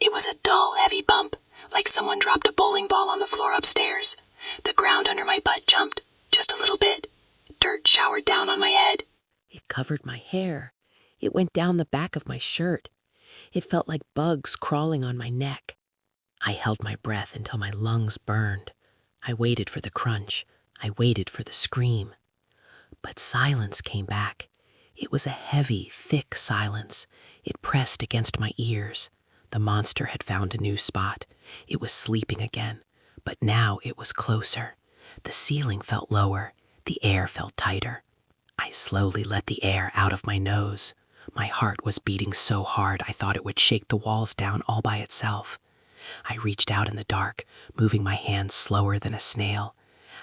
It was a dull, heavy bump, like someone dropped a bowling ball on the floor upstairs. The ground under my butt jumped, just a little bit. Dirt showered down on my head. It covered my hair. It went down the back of my shirt. It felt like bugs crawling on my neck. I held my breath until my lungs burned. I waited for the crunch. I waited for the scream. But silence came back. It was a heavy, thick silence. It pressed against my ears. The monster had found a new spot. It was sleeping again, but now it was closer. The ceiling felt lower. The air felt tighter. I slowly let the air out of my nose. My heart was beating so hard I thought it would shake the walls down all by itself. I reached out in the dark, moving my hands slower than a snail.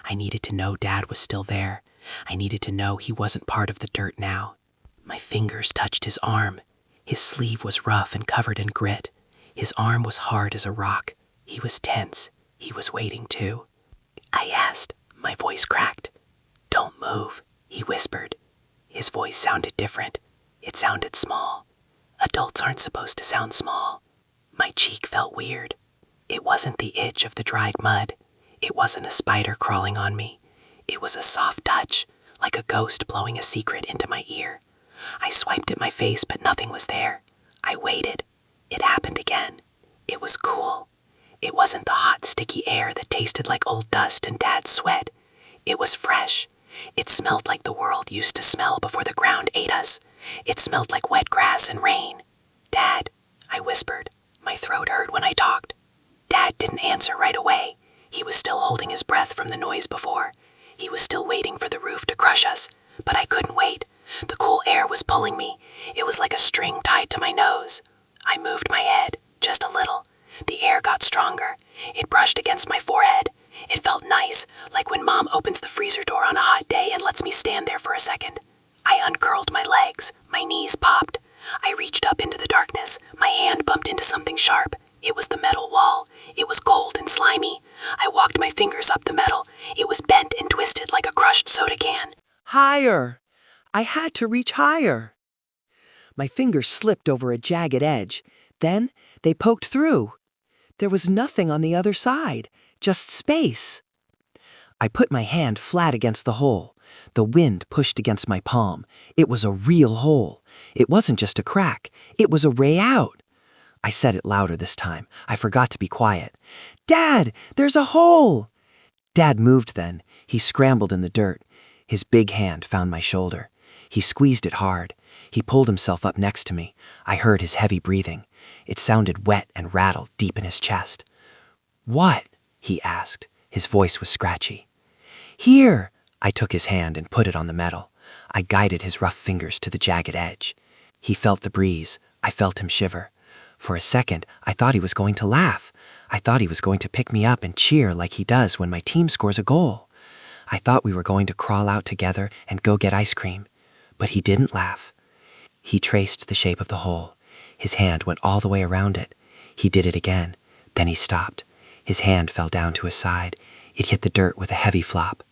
I needed to know Dad was still there. I needed to know he wasn't part of the dirt now. My fingers touched his arm. His sleeve was rough and covered in grit. His arm was hard as a rock. He was tense. He was waiting too. I asked. My voice cracked. "Don't move," he whispered. His voice sounded different. It sounded small. Adults aren't supposed to sound small. My cheek felt weird. It wasn't the itch of the dried mud. It wasn't a spider crawling on me. It was a soft touch, like a ghost blowing a secret into my ear. I swiped at my face, but nothing was there. I waited. It happened again. It was cool. It wasn't the hot, sticky air that tasted like old dust and Dad's sweat. It was fresh. It smelled like the world used to smell before the ground ate us. It smelled like wet grass and rain. "Dad," I whispered. My throat hurt when I talked. Dad didn't answer right away. He was still holding his breath from the noise before. He was still waiting for the roof to crush us, but I couldn't wait. The cool air was pulling me. It was like a string tied to my nose. I moved my head, just a little. The air got stronger. It brushed against my forehead. It felt nice, like when Mom opens the freezer door on a hot day and lets me stand there for a second. I uncurled my legs. My knees popped. I reached up into the darkness. My hand bumped into something sharp. It was the metal wall. It was cold and slimy. I walked my fingers up the metal. It was bent and twisted like a crushed soda can. Higher! I had to reach higher. My fingers slipped over a jagged edge. Then they poked through. There was nothing on the other side, just space. I put my hand flat against the hole. The wind pushed against my palm. It was a real hole. It wasn't just a crack. It was a way out. I said it louder this time. I forgot to be quiet. "Dad, there's a hole!" Dad moved then. He scrambled in the dirt. His big hand found my shoulder. He squeezed it hard. He pulled himself up next to me. I heard his heavy breathing. It sounded wet and rattled deep in his chest. "What?" he asked. His voice was scratchy. "Here." I took his hand and put it on the metal. I guided his rough fingers to the jagged edge. He felt the breeze. I felt him shiver. For a second, I thought he was going to laugh. I thought he was going to pick me up and cheer like he does when my team scores a goal. I thought we were going to crawl out together and go get ice cream. But he didn't laugh. He traced the shape of the hole. His hand went all the way around it. He did it again. Then he stopped. His hand fell down to his side. It hit the dirt with a heavy flop.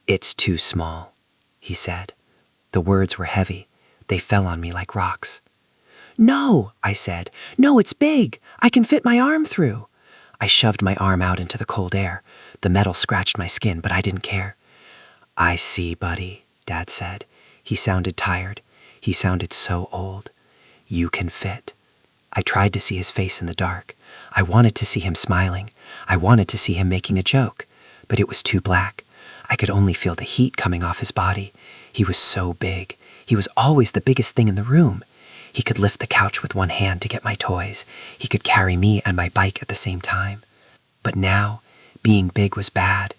"It's too small," he said. The words were heavy. They fell on me like rocks. "No," I said. "No, it's big. I can fit my arm through." I shoved my arm out into the cold air. The metal scratched my skin, but I didn't care. "I see, buddy," Dad said. He sounded tired. He sounded so old. "You can fit." I tried to see his face in the dark. I wanted to see him smiling. I wanted to see him making a joke. But it was too black. I could only feel the heat coming off his body. He was so big. He was always the biggest thing in the room. He could lift the couch with one hand to get my toys. He could carry me and my bike at the same time. But now, being big was bad.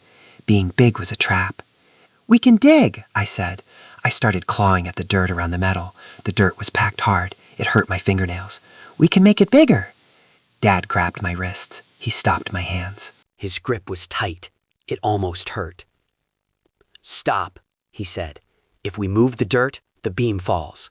Being big was a trap. "We can dig," I said. I started clawing at the dirt around the metal. The dirt was packed hard. It hurt my fingernails. "We can make it bigger." Dad grabbed my wrists. He stopped my hands. His grip was tight. It almost hurt. "Stop," he said. "If we move the dirt, the beam falls."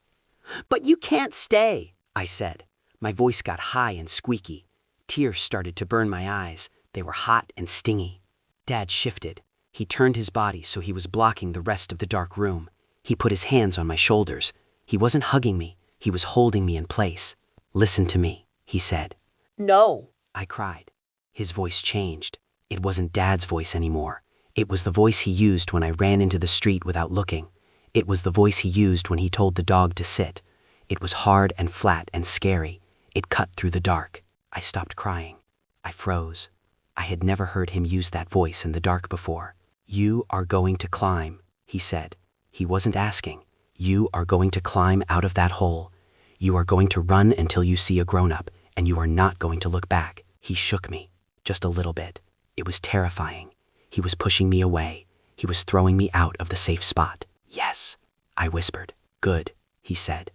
"But you can't stay," I said. My voice got high and squeaky. Tears started to burn my eyes. They were hot and stingy. Dad shifted. He turned his body so he was blocking the rest of the dark room. He put his hands on my shoulders. He wasn't hugging me. He was holding me in place. "Listen to me," he said. "No," I cried. His voice changed. It wasn't Dad's voice anymore. It was the voice he used when I ran into the street without looking. It was the voice he used when he told the dog to sit. It was hard and flat and scary. It cut through the dark. I stopped crying. I froze. I had never heard him use that voice in the dark before. "You are going to climb," he said. He wasn't asking. "You are going to climb out of that hole. You are going to run until you see a grown-up, and you are not going to look back." He shook me, just a little bit. It was terrifying. He was pushing me away. He was throwing me out of the safe spot. "Yes," I whispered. "Good," he said.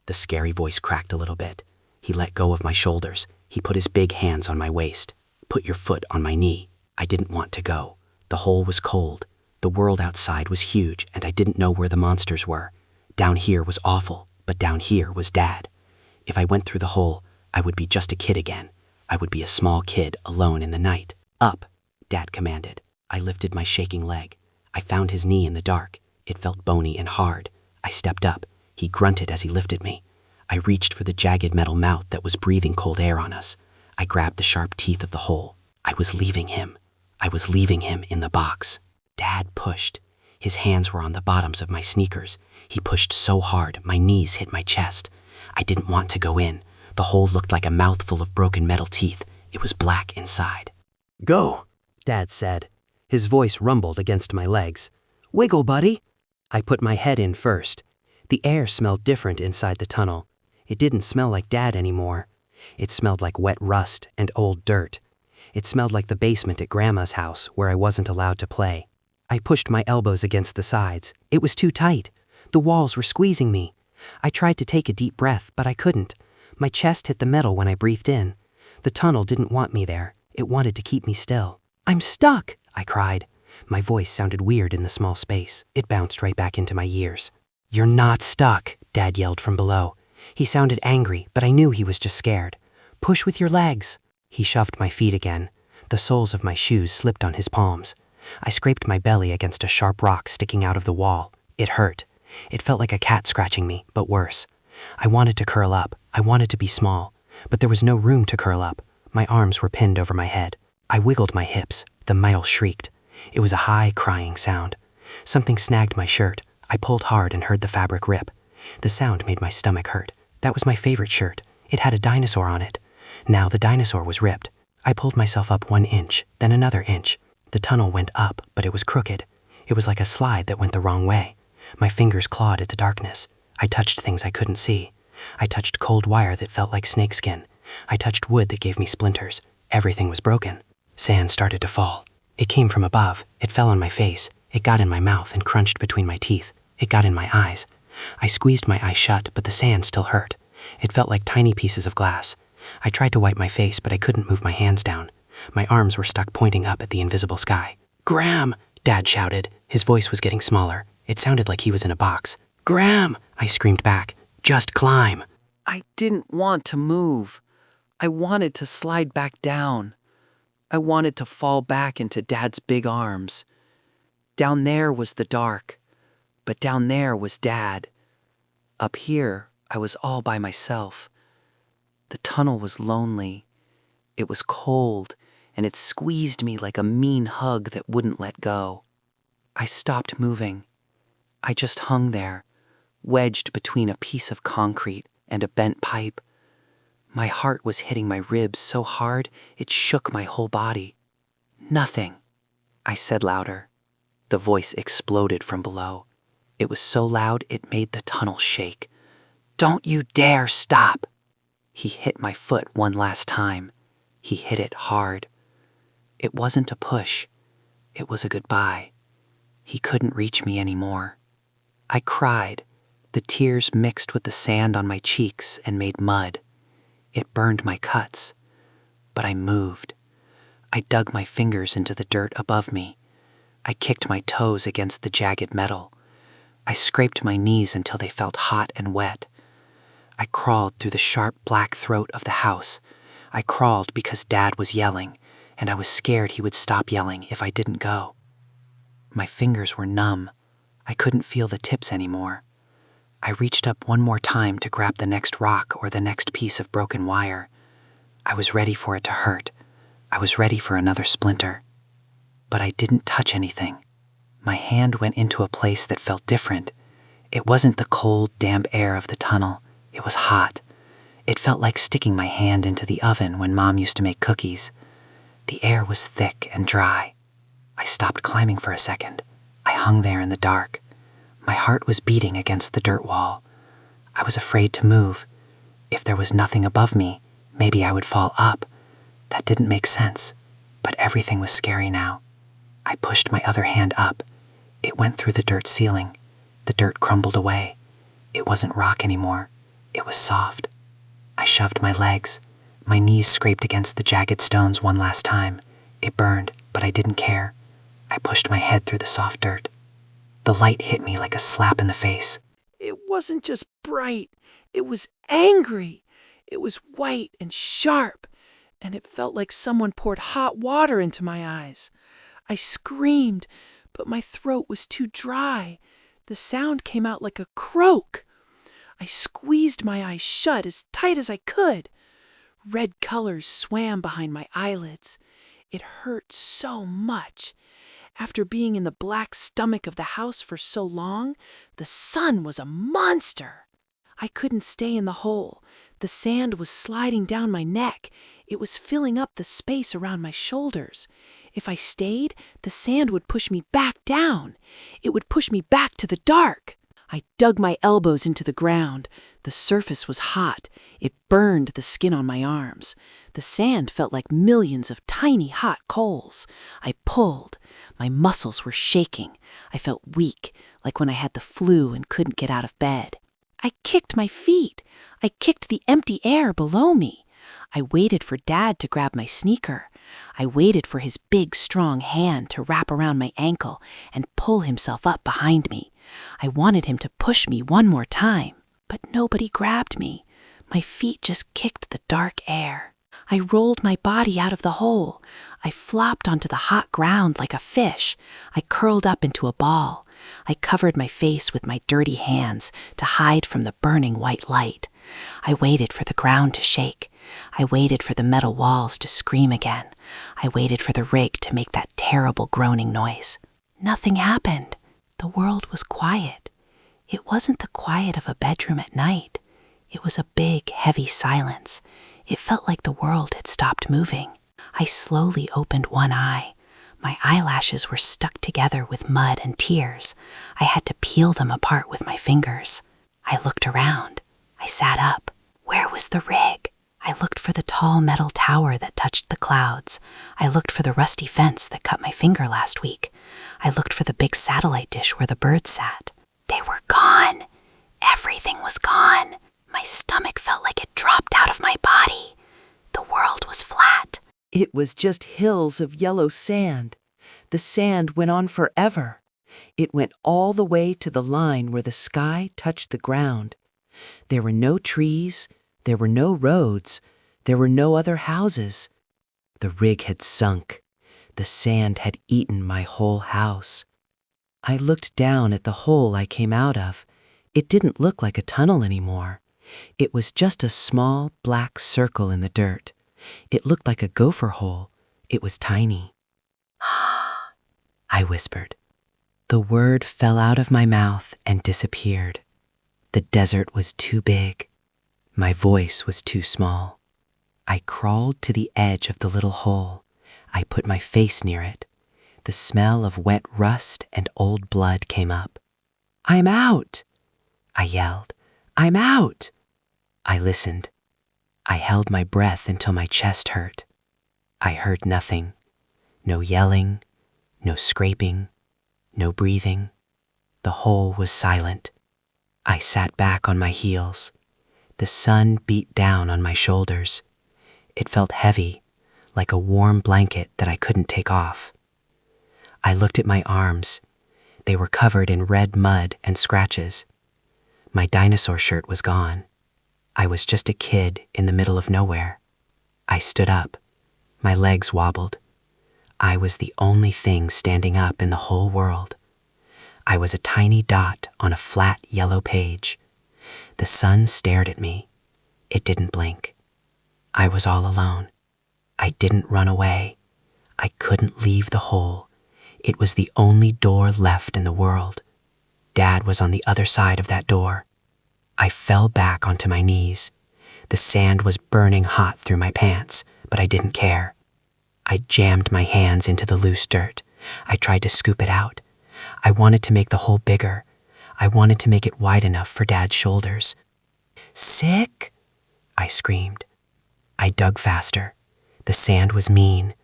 The scary voice cracked a little bit. He let go of my shoulders. He put his big hands on my waist. Put your foot on my knee. I didn't want to go. The hole was cold. The world outside was huge, and I didn't know where the monsters were. Down here was awful, but down here was Dad. If I went through the hole, I would be just a kid again. I would be a small kid alone in the night. Up, Dad commanded. I lifted my shaking leg. I found his knee in the dark. It felt bony and hard. I stepped up. He grunted as he lifted me. I reached for the jagged metal mouth that was breathing cold air on us. I grabbed the sharp teeth of the hole. I was leaving him. I was leaving him in the box. Dad pushed. His hands were on the bottoms of my sneakers. He pushed so hard, my knees hit my chest. I didn't want to go in. The hole looked like a mouthful of broken metal teeth. It was black inside. Go, Dad said. His voice rumbled against my legs. Wiggle, buddy. I put my head in first. The air smelled different inside the tunnel. It didn't smell like Dad anymore. It smelled like wet rust and old dirt. It smelled like the basement at Grandma's house where I wasn't allowed to play. I pushed my elbows against the sides. It was too tight. The walls were squeezing me. I tried to take a deep breath, but I couldn't. My chest hit the metal when I breathed in. The tunnel didn't want me there. It wanted to keep me still. I'm stuck, I cried. My voice sounded weird in the small space. It bounced right back into my ears. You're not stuck, Dad yelled from below. He sounded angry, but I knew he was just scared. Push with your legs. He shoved my feet again. The soles of my shoes slipped on his palms. I scraped my belly against a sharp rock sticking out of the wall. It hurt. It felt like a cat scratching me, but worse. I wanted to curl up. I wanted to be small, but there was no room to curl up. My arms were pinned over my head. I wiggled my hips. The metal shrieked. It was a high, crying sound. Something snagged my shirt. I pulled hard and heard the fabric rip. The sound made my stomach hurt. That was my favorite shirt. It had a dinosaur on it. Now the dinosaur was ripped. I pulled myself up 1 inch, then another inch. The tunnel went up, but it was crooked. It was like a slide that went the wrong way. My fingers clawed at the darkness. I touched things I couldn't see. I touched cold wire that felt like snakeskin. I touched wood that gave me splinters. Everything was broken. Sand started to fall. It came from above. It fell on my face. It got in my mouth and crunched between my teeth. It got in my eyes. I squeezed my eyes shut, but the sand still hurt. It felt like tiny pieces of glass. I tried to wipe my face, but I couldn't move my hands down. My arms were stuck pointing up at the invisible sky. Graham, Dad shouted. His voice was getting smaller. It sounded like he was in a box. Graham, I screamed back. Just climb. I didn't want to move. I wanted to slide back down. I wanted to fall back into Dad's big arms. Down there was the dark, but down there was Dad. Up here, I was all by myself. The tunnel was lonely. It was cold, and it squeezed me like a mean hug that wouldn't let go. I stopped moving. I just hung there, wedged between a piece of concrete and a bent pipe. My heart was hitting my ribs so hard it shook my whole body. Nothing, I said louder. The voice exploded from below. It was so loud it made the tunnel shake. Don't you dare stop! He hit my foot one last time. He hit it hard. It wasn't a push. It was a goodbye. He couldn't reach me anymore. I cried. The tears mixed with the sand on my cheeks and made mud. It burned my cuts. But I moved. I dug my fingers into the dirt above me. I kicked my toes against the jagged metal. I scraped my knees until they felt hot and wet. I crawled through the sharp black throat of the house. I crawled because Dad was yelling, and I was scared he would stop yelling if I didn't go. My fingers were numb. I couldn't feel the tips anymore. I reached up one more time to grab the next rock or the next piece of broken wire. I was ready for it to hurt. I was ready for another splinter. But I didn't touch anything. My hand went into a place that felt different. It wasn't the cold, damp air of the tunnel. It was hot. It felt like sticking my hand into the oven when Mom used to make cookies. The air was thick and dry. I stopped climbing for a second. I hung there in the dark. My heart was beating against the dirt wall. I was afraid to move. If there was nothing above me, maybe I would fall up. That didn't make sense, but everything was scary now. I pushed my other hand up. It went through the dirt ceiling. The dirt crumbled away. It wasn't rock anymore. It was soft. I shoved my legs. My knees scraped against the jagged stones one last time. It burned, but I didn't care. I pushed my head through the soft dirt. The light hit me like a slap in the face. It wasn't just bright, it was angry. It was white and sharp, and it felt like someone poured hot water into my eyes. I screamed, but my throat was too dry. The sound came out like a croak. I squeezed my eyes shut as tight as I could. Red colors swam behind my eyelids. It hurt so much. After being in the black stomach of the house for so long, the sun was a monster. I couldn't stay in the hole. The sand was sliding down my neck. It was filling up the space around my shoulders. If I stayed, the sand would push me back down. It would push me back to the dark. I dug my elbows into the ground. The surface was hot. It burned the skin on my arms. The sand felt like millions of tiny hot coals. I pulled. My muscles were shaking. I felt weak, like when I had the flu and couldn't get out of bed. I kicked my feet. I kicked the empty air below me. I waited for Dad to grab my sneaker. I waited for his big, strong hand to wrap around my ankle and pull himself up behind me. I wanted him to push me one more time, but nobody grabbed me. My feet just kicked the dark air. I rolled my body out of the hole. I flopped onto the hot ground like a fish. I curled up into a ball. I covered my face with my dirty hands to hide from the burning white light. I waited for the ground to shake. I waited for the metal walls to scream again. I waited for the rig to make that terrible groaning noise. Nothing happened. The world was quiet. It wasn't the quiet of a bedroom at night. It was a big, heavy silence. It felt like the world had stopped moving. I slowly opened one eye. My eyelashes were stuck together with mud and tears. I had to peel them apart with my fingers. I looked around. I sat up. Where was the rig? I looked for the tall metal tower that touched the clouds. I looked for the rusty fence that cut my finger last week. I looked for the big satellite dish where the birds sat. They were gone. Everything was gone. My stomach felt like it dropped out of my body. The world was flat. It was just hills of yellow sand. The sand went on forever. It went all the way to the line where the sky touched the ground. There were no trees. There were no roads. There were no other houses. The rig had sunk. The sand had eaten my whole house. I looked down at the hole I came out of. It didn't look like a tunnel anymore. It was just a small black circle in the dirt. It looked like a gopher hole. It was tiny. I whispered. The word fell out of my mouth and disappeared. The desert was too big. My voice was too small. I crawled to the edge of the little hole. I put my face near it. The smell of wet rust and old blood came up. "I'm out!" I yelled. "I'm out!" I listened. I held my breath until my chest hurt. I heard nothing. No yelling, no scraping, no breathing. The hole was silent. I sat back on my heels. The sun beat down on my shoulders. It felt heavy, like a warm blanket that I couldn't take off. I looked at my arms. They were covered in red mud and scratches. My dinosaur shirt was gone. I was just a kid in the middle of nowhere. I stood up. My legs wobbled. I was the only thing standing up in the whole world. I was a tiny dot on a flat yellow page. The sun stared at me. It didn't blink. I was all alone. I didn't run away. I couldn't leave the hole. It was the only door left in the world. Dad was on the other side of that door. I fell back onto my knees. The sand was burning hot through my pants, but I didn't care. I jammed my hands into the loose dirt. I tried to scoop it out. I wanted to make the hole bigger. I wanted to make it wide enough for Dad's shoulders. "Sick?" I screamed. I dug faster. The sand was mean.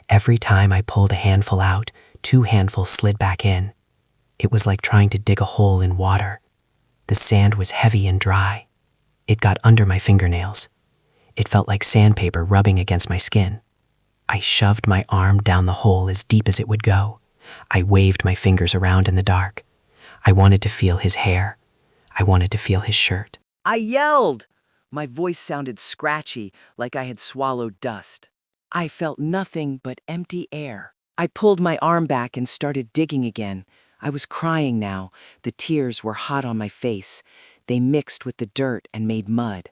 Every time I pulled a handful out, 2 handfuls slid back in. It was like trying to dig a hole in water. The sand was heavy and dry. It got under my fingernails. It felt like sandpaper rubbing against my skin. I shoved my arm down the hole as deep as it would go. I waved my fingers around in the dark. I wanted to feel his hair. I wanted to feel his shirt. I yelled! My voice sounded scratchy, like I had swallowed dust. I felt nothing but empty air. I pulled my arm back and started digging again. I was crying now. The tears were hot on my face. They mixed with the dirt and made mud.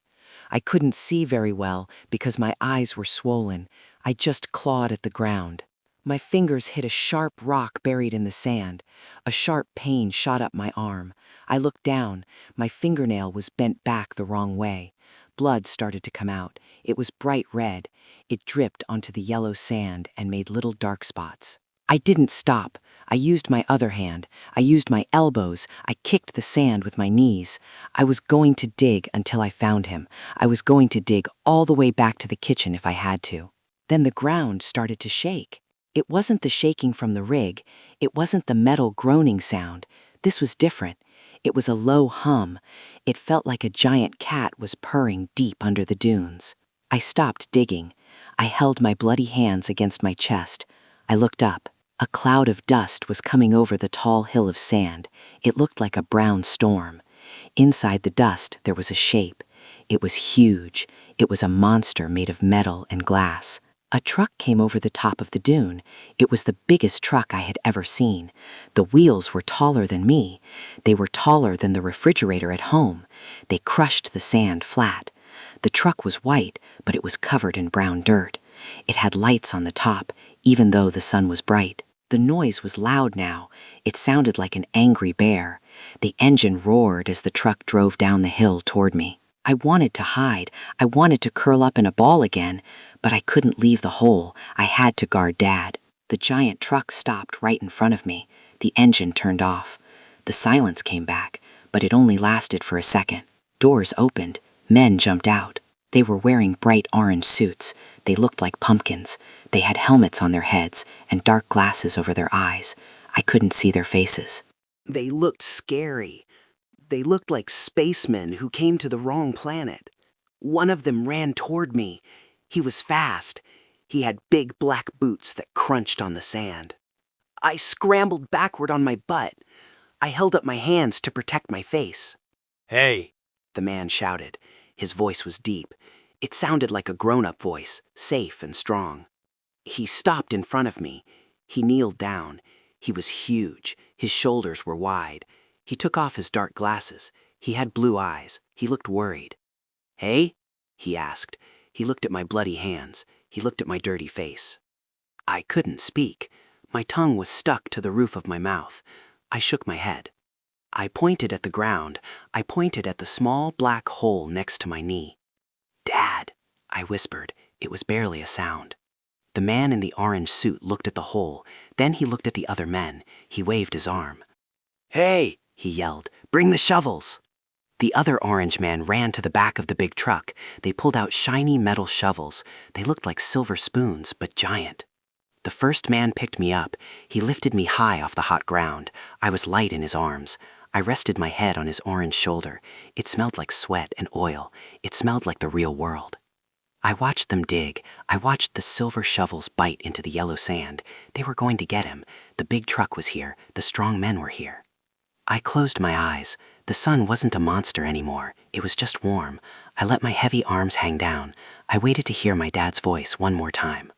I couldn't see very well because my eyes were swollen. I just clawed at the ground. My fingers hit a sharp rock buried in the sand. A sharp pain shot up my arm. I looked down. My fingernail was bent back the wrong way. Blood started to come out. It was bright red. It dripped onto the yellow sand and made little dark spots. I didn't stop. I used my other hand. I used my elbows. I kicked the sand with my knees. I was going to dig until I found him. I was going to dig all the way back to the kitchen if I had to. Then the ground started to shake. It wasn't the shaking from the rig. It wasn't the metal groaning sound. This was different. It was a low hum. It felt like a giant cat was purring deep under the dunes. I stopped digging. I held my bloody hands against my chest. I looked up. A cloud of dust was coming over the tall hill of sand. It looked like a brown storm. Inside the dust, there was a shape. It was huge. It was a monster made of metal and glass. A truck came over the top of the dune. It was the biggest truck I had ever seen. The wheels were taller than me. They were taller than the refrigerator at home. They crushed the sand flat. The truck was white, but it was covered in brown dirt. It had lights on the top, even though the sun was bright. The noise was loud now. It sounded like an angry bear. The engine roared as the truck drove down the hill toward me. I wanted to hide. I wanted to curl up in a ball again, but I couldn't leave the hole. I had to guard Dad. The giant truck stopped right in front of me. The engine turned off. The silence came back, but it only lasted for a second. Doors opened. Men jumped out. They were wearing bright orange suits. They looked like pumpkins. They had helmets on their heads and dark glasses over their eyes. I couldn't see their faces. They looked scary. They looked like spacemen who came to the wrong planet. One of them ran toward me. He was fast. He had big black boots that crunched on the sand. I scrambled backward on my butt. I held up my hands to protect my face. Hey, the man shouted. His voice was deep. It sounded like a grown-up voice, safe and strong. He stopped in front of me. He kneeled down. He was huge. His shoulders were wide. He took off his dark glasses. He had blue eyes. He looked worried. Hey? He asked. He looked at my bloody hands. He looked at my dirty face. I couldn't speak. My tongue was stuck to the roof of my mouth. I shook my head. I pointed at the ground. I pointed at the small black hole next to my knee. Dad, I whispered. It was barely a sound. The man in the orange suit looked at the hole. Then he looked at the other men. He waved his arm. Hey, he yelled, bring the shovels. The other orange man ran to the back of the big truck. They pulled out shiny metal shovels. They looked like silver spoons, but giant. The first man picked me up. He lifted me high off the hot ground. I was light in his arms. I rested my head on his orange shoulder. It smelled like sweat and oil. It smelled like the real world. I watched them dig. I watched the silver shovels bite into the yellow sand. They were going to get him. The big truck was here. The strong men were here. I closed my eyes. The sun wasn't a monster anymore. It was just warm. I let my heavy arms hang down. I waited to hear my dad's voice one more time.